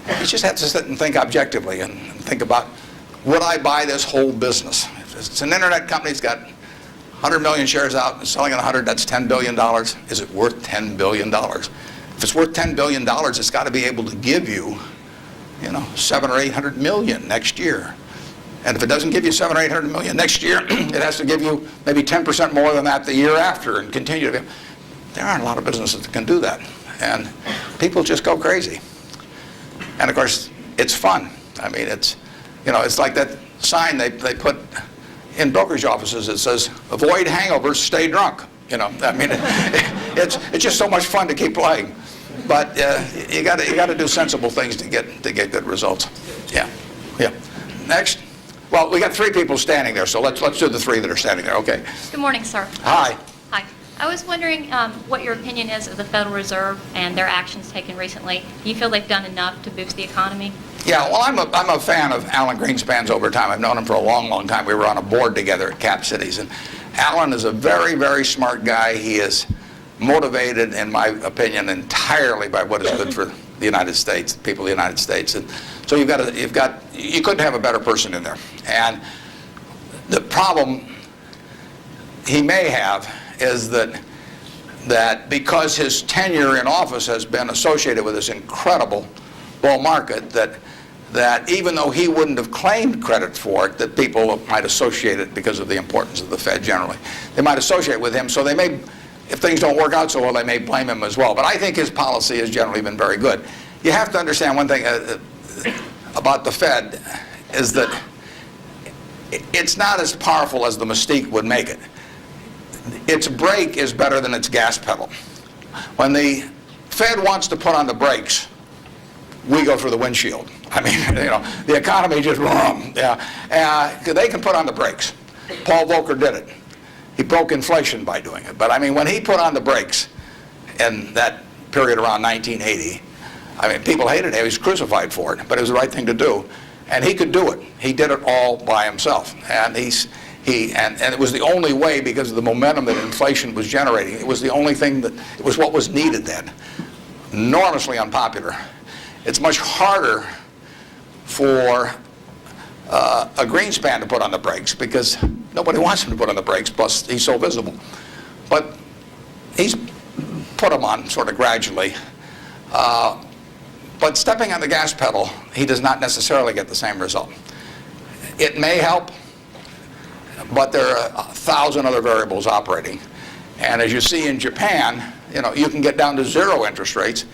You just have to sit and think objectively and think about, would I buy this whole business? If it's an internet company that's got 100 million shares out and selling at 100, that's $10 billion. Is it worth $10 billion? If it's worth $10 billion, it's got to be able to give you, you know, 700 or 800 million next year. And if it doesn't give you 700 or 800 million next year, it has to give you maybe 10% more than that the year after and continue to. There aren't a lot of businesses that can do that. And people just go crazy. And of course, it's fun. I mean, it's like that sign they put in brokerage offices that says, avoid hangovers, stay drunk. You know, I mean, it's just so much fun to keep playing. But you got to do sensible things to get good results. Yeah. Next. Well, we got 3 people standing there, so let's do the 3 that are standing there. Okay. Good morning, sir. Hi. Hi. I was wondering what your opinion is of the Federal Reserve and their actions taken recently. Do you feel they've done enough to boost the economy? Yeah, well, I'm a fan of Alan Greenspan's over time. I've known him for a long, long time. We were on a board together at Cap Cities, and Alan is a very, very smart guy. He is motivated, in my opinion, entirely by what is good for the United States, the people of the United States. And so you couldn't have a better person in there. And the problem he may have is that because his tenure in office has been associated with this incredible bull market, that even though he wouldn't have claimed credit for it, that people might associate it because of the importance of the Fed generally. They might associate with him, so they may, if things don't work out so well, they may blame him as well. But I think his policy has generally been very good. You have to understand one thing about the Fed is that it's not as powerful as the mystique would make it. Its brake is better than its gas pedal. When the Fed wants to put on the brakes, we go through the windshield. I mean, you know, the economy just, they can put on the brakes. Paul Volcker did it. He broke inflation by doing it. But I mean, when he put on the brakes in that period around 1980, I mean, people hated him. He was crucified for it, but it was the right thing to do. And he could do it. He did it all by himself. And and it was the only way because of the momentum that inflation was generating. It was the only thing it was what was needed then. Enormously unpopular. It's much harder for a Greenspan to put on the brakes because nobody wants him to put on the brakes, plus he's so visible. But he's put them on sort of gradually. But stepping on the gas pedal, he does not necessarily get the same result. It may help, but there are 1,000 other variables operating. And as you see in Japan, you know, you can get down to 0 interest rates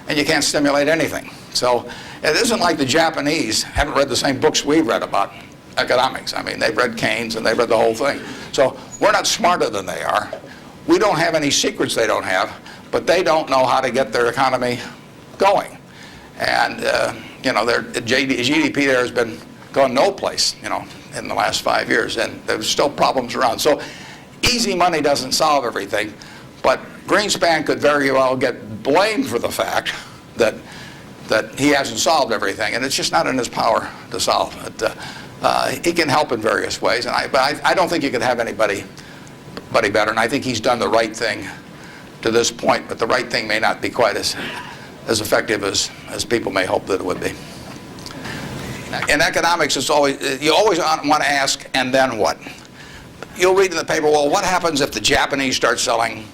and you can't stimulate anything. So it isn't like the Japanese haven't read the same books we've read about economics. I mean, they've read Keynes and they've read the whole thing. So we're not smarter than they are. We don't have any secrets they don't have, but they don't know how to get their economy going. And, you know, their GDP there has been gone no place, you know, in the last 5 years, and there's still problems around. So easy money doesn't solve everything, but Greenspan could very well get blamed for the fact that he hasn't solved everything, and it's just not in his power to solve it. He can help in various ways, but I don't think you could have anybody better, and I think he's done the right thing to this point, but the right thing may not be quite as effective as people may hope that it would be. In economics, you always want to ask, and then what? You'll read in the paper, well, what happens if the Japanese start selling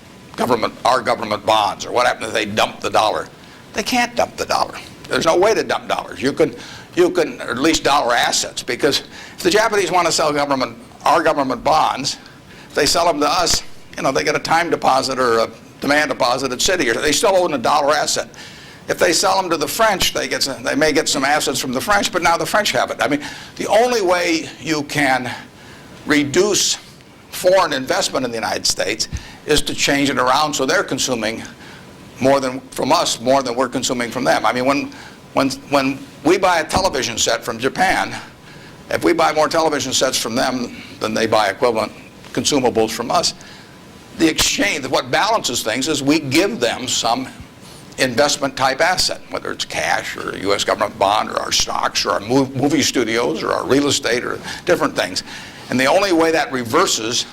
our government bonds, or what happens if they dump the dollar? They can't dump the dollar. There's no way to dump dollars. You can, or at least dollar assets, because if the Japanese want to sell our government bonds, if they sell them to us, they get a time deposit or a demand deposit at Citi, or they still own a dollar asset. If they sell them to the French, they may get some assets from the French, but now the French have it. I mean, the only way you can reduce foreign investment in the United States is to change it around so they're consuming more than from us, more than we're consuming from them. I mean, when we buy a television set from Japan, if we buy more television sets from them than they buy equivalent consumables from us, the exchange, what balances things is we give them some investment type asset, whether it's cash or a U.S. government bond or our stocks or our movie studios or our real estate or different things. And the only way that reverses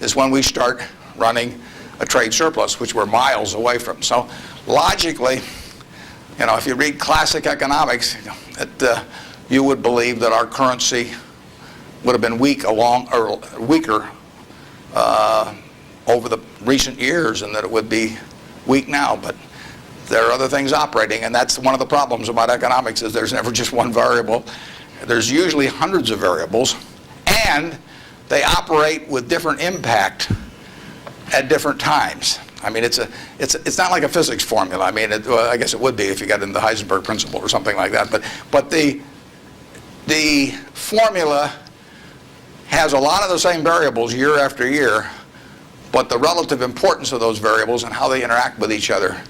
is when we start running a trade surplus, which we're miles away from. So logically, if you read classic economics, you would believe that our currency would have been weaker over the recent years, and that it would be weak now. But there are other things operating, and that's one of the problems about economics, is there's never just one variable. There's usually hundreds of variables, and they operate with different impact at different times. I mean, it's not like a physics formula. I mean, well, I guess it would be if you got into the Heisenberg principle or something like that. But the formula has a lot of the same variables year after year, but the relative importance of those variables and how they interact with each other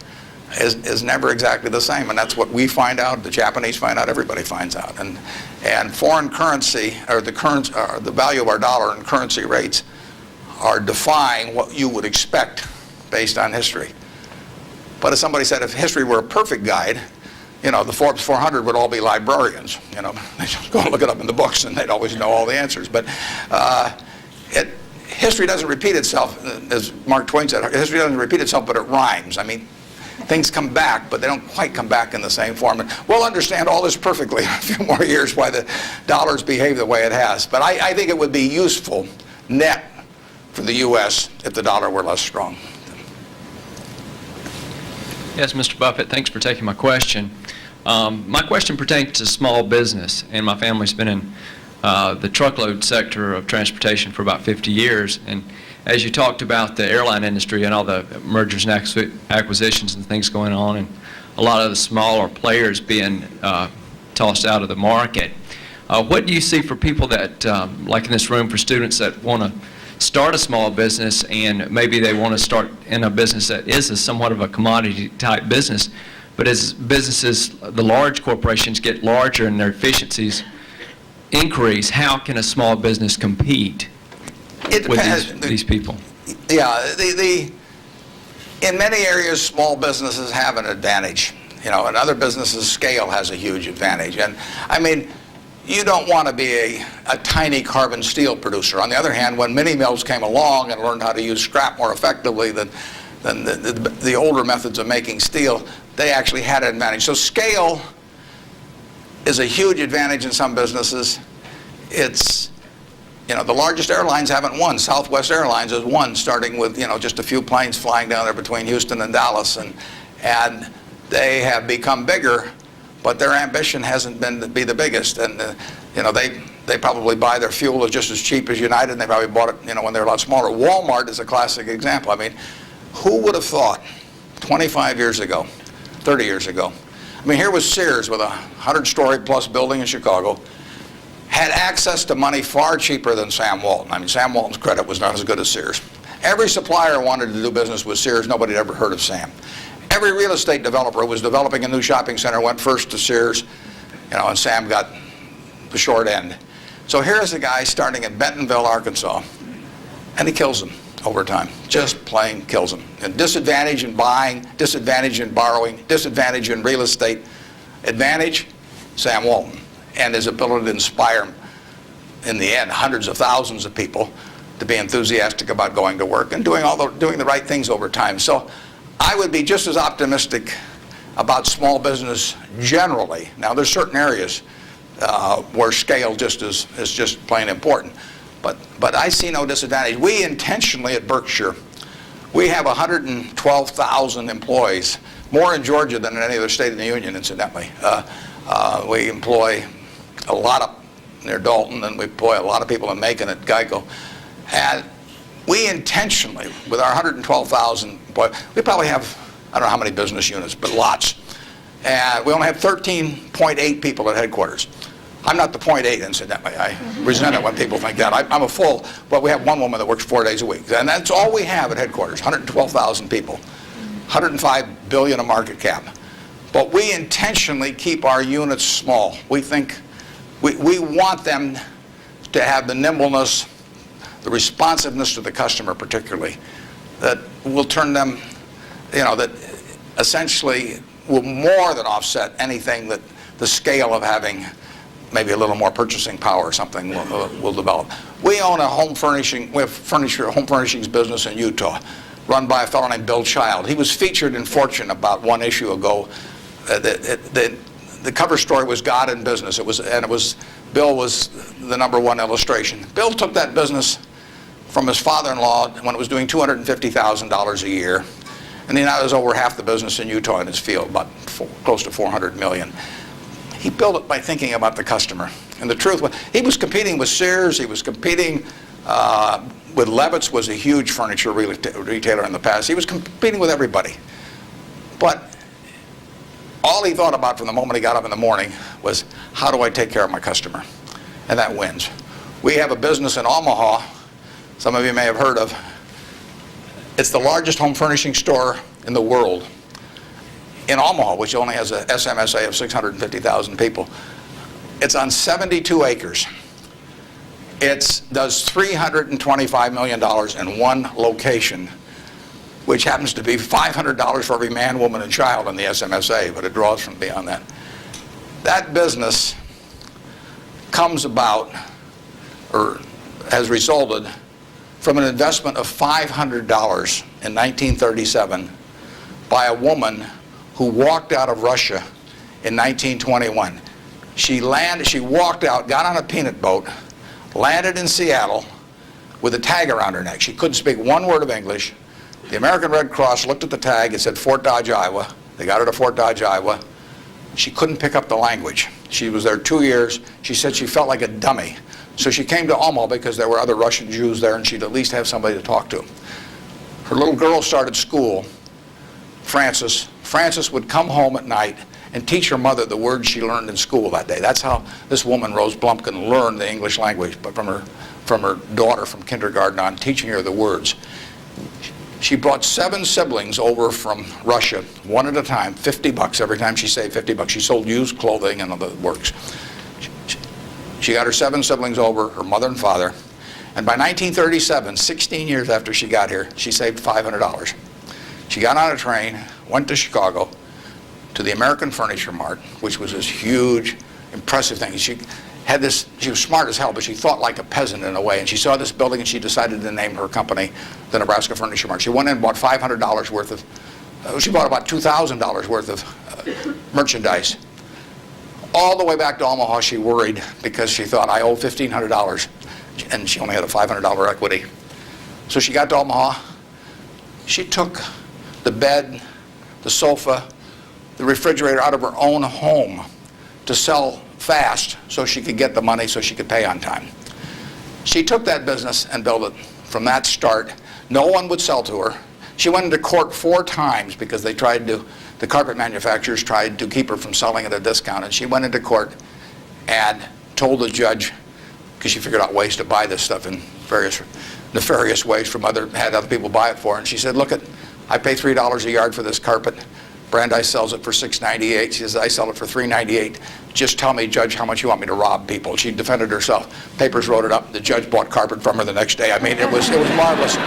is never exactly the same. And that's what we find out, the Japanese find out, everybody finds out. And foreign currency, or the value of our dollar and currency rates, are defying what you would expect based on history. But as somebody said, if history were a perfect guide, the Forbes 400 would all be librarians. They just go and look it up in the books, and they'd always know all the answers. But history doesn't repeat itself, as Mark Twain said. History doesn't repeat itself, but it rhymes. I mean, things come back, but they don't quite come back in the same form. And we'll understand all this perfectly in a few more years, why the dollar's behaved the way it has. But I think it would be useful net for the U.S. if the dollar were less strong. Yes, Mr. Buffett, thanks for taking my question. My question pertains to small business, and my family's been in the truckload sector of transportation for about 50 years. And as you talked about the airline industry and all the mergers and acquisitions and things going on, and a lot of the smaller players being tossed out of the market, what do you see for people that, like in this room, for students that want to start a small business, and maybe they want to start in a business that is somewhat of a commodity type business, but as businesses, the large corporations get larger and their efficiencies increase, how can a small business compete with these people? Yeah, in many areas, small businesses have an advantage. In other businesses, scale has a huge advantage. And I mean, you don't want to be a tiny carbon steel producer. On the other hand, when mini mills came along and learned how to use scrap more effectively than the older methods of making steel, they actually had an advantage. So scale is a huge advantage in some businesses. It's, the largest airlines haven't won. Southwest Airlines has won, starting with, just a few planes flying down there between Houston and Dallas. And they have become bigger, but their ambition hasn't been to be the biggest. And, they probably buy their fuel just as cheap as United, and they probably bought it, when they're a lot smaller. Walmart is a classic example. I mean, who would have thought 25 years ago, 30 years ago, I mean, here was Sears with a 100-story plus building in Chicago, had access to money far cheaper than Sam Walton. I mean, Sam Walton's credit was not as good as Sears. Every supplier wanted to do business with Sears. Nobody had ever heard of Sam. Every real estate developer who was developing a new shopping center went first to Sears, and Sam got the short end. So here's a guy starting in Bentonville, Arkansas, and he kills them. over time. Just plain kills them. And disadvantage in buying, disadvantage in borrowing, disadvantage in real estate. Advantage, Sam Walton, and his ability to inspire, in the end, hundreds of thousands of people to be enthusiastic about going to work and doing the right things over time. So I would be just as optimistic about small business generally. Now, there's certain areas where scale is just plain important. But I see no disadvantage. We intentionally at Berkshire, we have 112,000 employees, more in Georgia than in any other state in the union, incidentally. We employ a lot up near Dalton, and we employ a lot of people in Macon at Geico. And we intentionally, with our 112,000 employees, we probably have, I don't know how many business units, but lots. And we only have 13.8 people at headquarters. I'm not the 0.8, incidentally. I resent it when people think that. I'm a full, but we have one woman that works 4 days a week. And that's all we have at headquarters, 112,000 people, 105 billion a market cap. But we intentionally keep our units small. We think, we want them to have the nimbleness, the responsiveness to the customer particularly, that will turn them, that essentially will more than offset anything that the scale of having maybe a little more purchasing power or something will develop. We own a home furnishings business in Utah, run by a fellow named Bill Child. He was featured in Fortune about one issue ago. The cover story was God in Business. Bill was the #1 illustration. Bill took that business from his father-in-law when it was doing $250,000 a year, and he now has over half the business in Utah in his field, about close to $400 million. He built it by thinking about the customer. And the truth was, he was competing with Sears, he was competing with Levitt's, was a huge furniture retailer in the past. He was competing with everybody. But all he thought about from the moment he got up in the morning was, how do I take care of my customer? And that wins. We have a business in Omaha, some of you may have heard of. It's the largest home furnishing store in the world. In Omaha, which only has a SMSA of 650,000 people. It's on 72 acres. It does $325 million in one location, which happens to be $500 for every man, woman, and child in the SMSA, but it draws from beyond that. That business comes about, or has resulted, from an investment of $500 in 1937 by a woman who walked out of Russia in 1921. She walked out, got on a peanut boat, landed in Seattle with a tag around her neck. She couldn't speak one word of English. The American Red Cross looked at the tag. It said Fort Dodge, Iowa. They got her to Fort Dodge, Iowa. She couldn't pick up the language. She was there 2 years. She said she felt like a dummy. So she came to Omaha because there were other Russian Jews there, and she'd at least have somebody to talk to. Her little girl started school, Frances. Frances would come home at night and teach her mother the words she learned in school that day. That's how this woman, Rose Blumpkin, learned the English language, but from her daughter from kindergarten on, teaching her the words. She brought 7 siblings over from Russia, one at a time, $50 every time she saved $50. She sold used clothing and other works. She got her 7 siblings over, her mother and father, and by 1937, 16 years after she got here, she saved $500. She got on a train, went to Chicago, to the American Furniture Mart, which was this huge, impressive thing. She was smart as hell, but she thought like a peasant in a way, and she saw this building and she decided to name her company the Nebraska Furniture Mart. She went in and bought $500 worth of, she bought about $2,000 worth of merchandise. All the way back to Omaha, she worried because she thought, I owe $1,500, and she only had a $500 equity. So she got to Omaha. She took the bed, the sofa, the refrigerator out of her own home to sell fast so she could get the money so she could pay on time. She took that business and built it from that start. No one would sell to her. She went into court 4 times because the carpet manufacturers tried to keep her from selling at a discount, and she went into court and told the judge, because she figured out ways to buy this stuff in various nefarious ways from had other people buy it for her, and she said, look, I pay $3 a yard for this carpet. Brandeis sells it for $6.98. She says, I sell it for $3.98. Just tell me, Judge, how much you want me to rob people. She defended herself. Papers wrote it up. The judge bought carpet from her the next day. I mean, it was marvelous.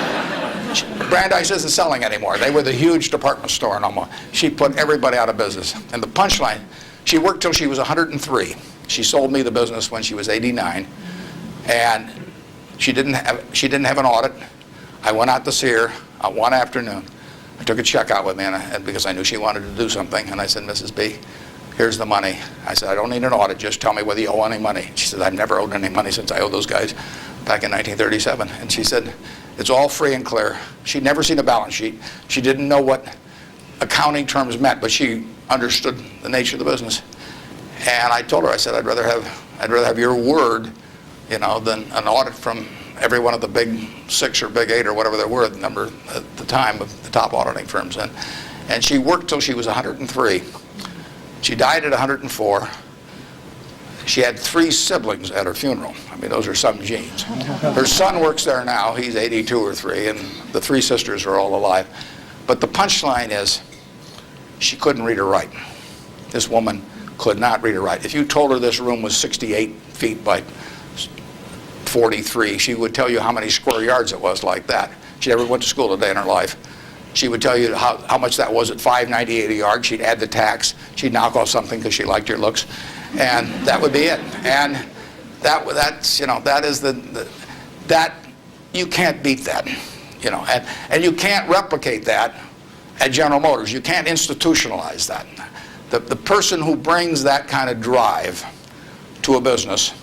Brandeis isn't selling anymore. They were the huge department store in Omaha. She put everybody out of business. And the punchline, she worked till she was 103. She sold me the business when she was 89. And she didn't have an audit. I went out to see her one afternoon. I took a check out with me because I knew she wanted to do something. And I said, Mrs. B, here's the money. I said, I don't need an audit. Just tell me whether you owe any money. She said, I've never owed any money since I owed those guys back in 1937. And she said, it's all free and clear. She'd never seen a balance sheet. She didn't know what accounting terms meant, but she understood the nature of the business. And I told her, I said, I'd rather have your word, than an audit from every one of the big 6 or big 8 or whatever there were, the number at the time of the top auditing firms. And she worked till she was 103. She died at 104. She had 3 siblings at her funeral. I mean, those are some genes. Her son works there now. He's 82 or 3, and the 3 sisters are all alive. But the punchline is, she couldn't read or write. This woman could not read or write. If you told her this room was 68 feet by 43, she would tell you how many square yards it was like that. She never went to school a day in her life. She would tell you how much that was at $5.98 a yard. She'd add the tax. She'd knock off something because she liked your looks. And that would be it. And that's that is that you can't beat that, and you can't replicate that at General Motors. You can't institutionalize that. The person who brings that kind of drive to a business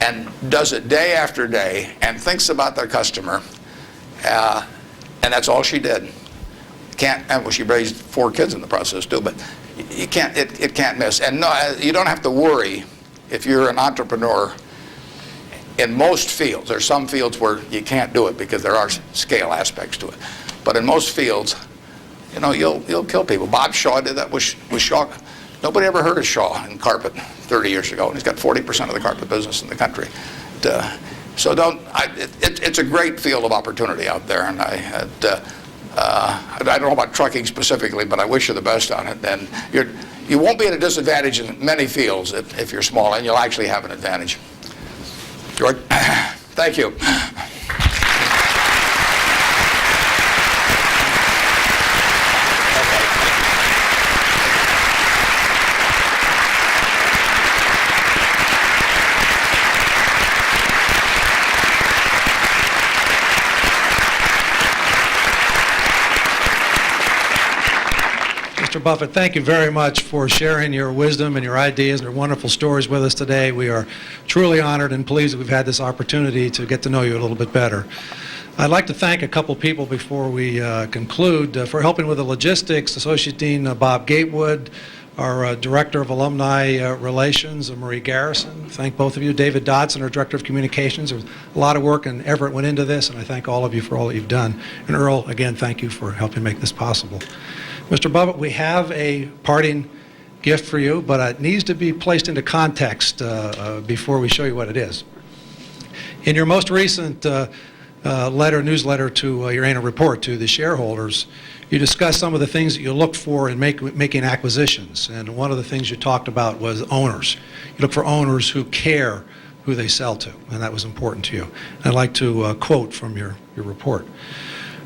and does it day after day and thinks about their customer, and that's all she did. She raised 4 kids in the process too, but you can't. It can't miss. And no, you don't have to worry if you're an entrepreneur. In most fields, there's some fields where you can't do it because there are scale aspects to it. But in most fields, you'll kill people. Bob Shaw did that with Shaw. Nobody ever heard of Shaw in carpet 30 years ago, and he's got 40% of the carpet business in the country. So it's a great field of opportunity out there, and I don't know about trucking specifically, but I wish you the best on it. And you won't be at a disadvantage in many fields if you're small, and you'll actually have an advantage. George, thank you. Mr. Buffett, thank you very much for sharing your wisdom and your ideas and your wonderful stories with us today. We are truly honored and pleased that we've had this opportunity to get to know you a little bit better. I'd like to thank a couple people before we conclude for helping with the logistics. Associate Dean Bob Gatewood, our Director of Alumni Relations, Marie Garrison. Thank both of you. David Dodson, our Director of Communications. There was a lot of work and effort went into this, and I thank all of you for all that you've done. And Earl, again, thank you for helping make this possible. Mr. Buffett, we have a parting gift for you, but it needs to be placed into context before we show you what it is. In your most recent newsletter to your annual report to the shareholders, you discussed some of the things that you look for in making acquisitions, and one of the things you talked about was owners. You look for owners who care who they sell to, and that was important to you. I'd like to quote from your report.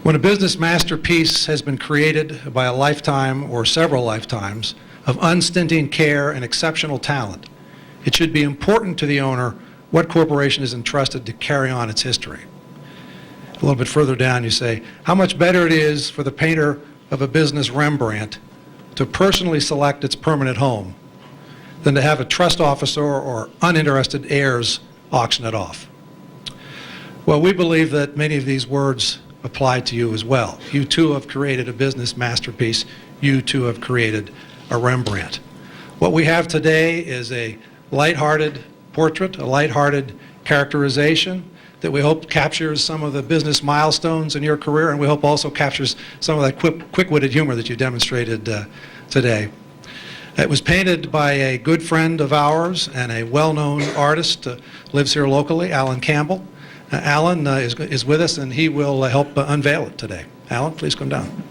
When a business masterpiece has been created by a lifetime or several lifetimes of unstinting care and exceptional talent, it should be important to the owner what corporation is entrusted to carry on its history. A little bit further down you say, how much better it is for the painter of a business Rembrandt to personally select its permanent home than to have a trust officer or uninterested heirs auction it off. Well, we believe that many of these words apply to you as well. You too have created a business masterpiece. You too have created a Rembrandt. What we have today is a lighthearted portrait, a lighthearted characterization that we hope captures some of the business milestones in your career, and we hope also captures some of that quick-witted humor that you demonstrated today. It was painted by a good friend of ours and a well-known artist, lives here locally, Alan Campbell. Alan is with us, and he will help unveil it today. Alan, please come down.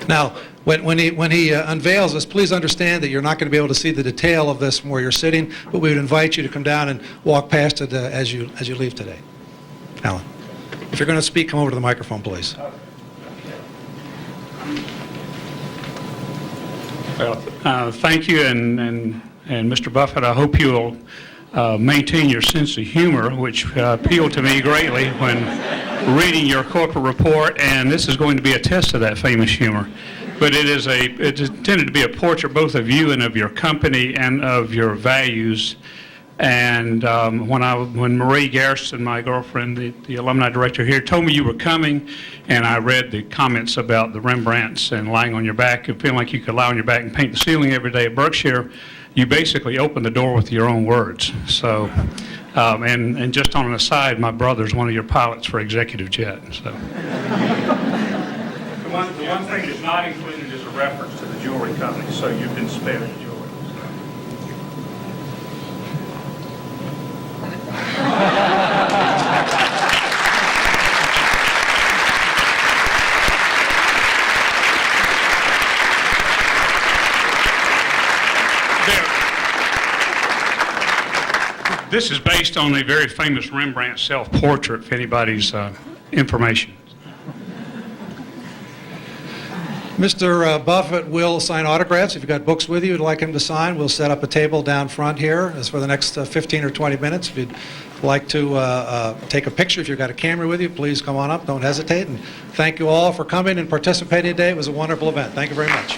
Now, when he unveils this, please understand that you're not going to be able to see the detail of this from where you're sitting, but we would invite you to come down and walk past it as you leave today. Alan. If you're going to speak, come over to the microphone, please. Well, thank you, and Mr. Buffett, I hope you'll maintain your sense of humor, which appealed to me greatly when reading your corporate report, and this is going to be a test of that famous humor. But it's intended to be a portrait both of you and of your company and of your values. And when Marie Garrison, my girlfriend, the alumni director here, told me you were coming, and I read the comments about the Rembrandts and lying on your back and feeling like you could lie on your back and paint the ceiling every day at Berkshire, you basically opened the door with your own words. So, and just on an aside, my brother's one of your pilots for Executive Jet. So. The one thing that's not included is a reference to the jewelry company, so you've been spared the jewelry. This is based on a very famous Rembrandt self-portrait, if anybody's information. Mr. Buffett will sign autographs. If you've got books with you you'd like him to sign, we'll set up a table down front here as for the next 15 or 20 minutes. If you'd like to take a picture, if you've got a camera with you, please come on up. Don't hesitate. And thank you all for coming and participating today. It was a wonderful event. Thank you very much.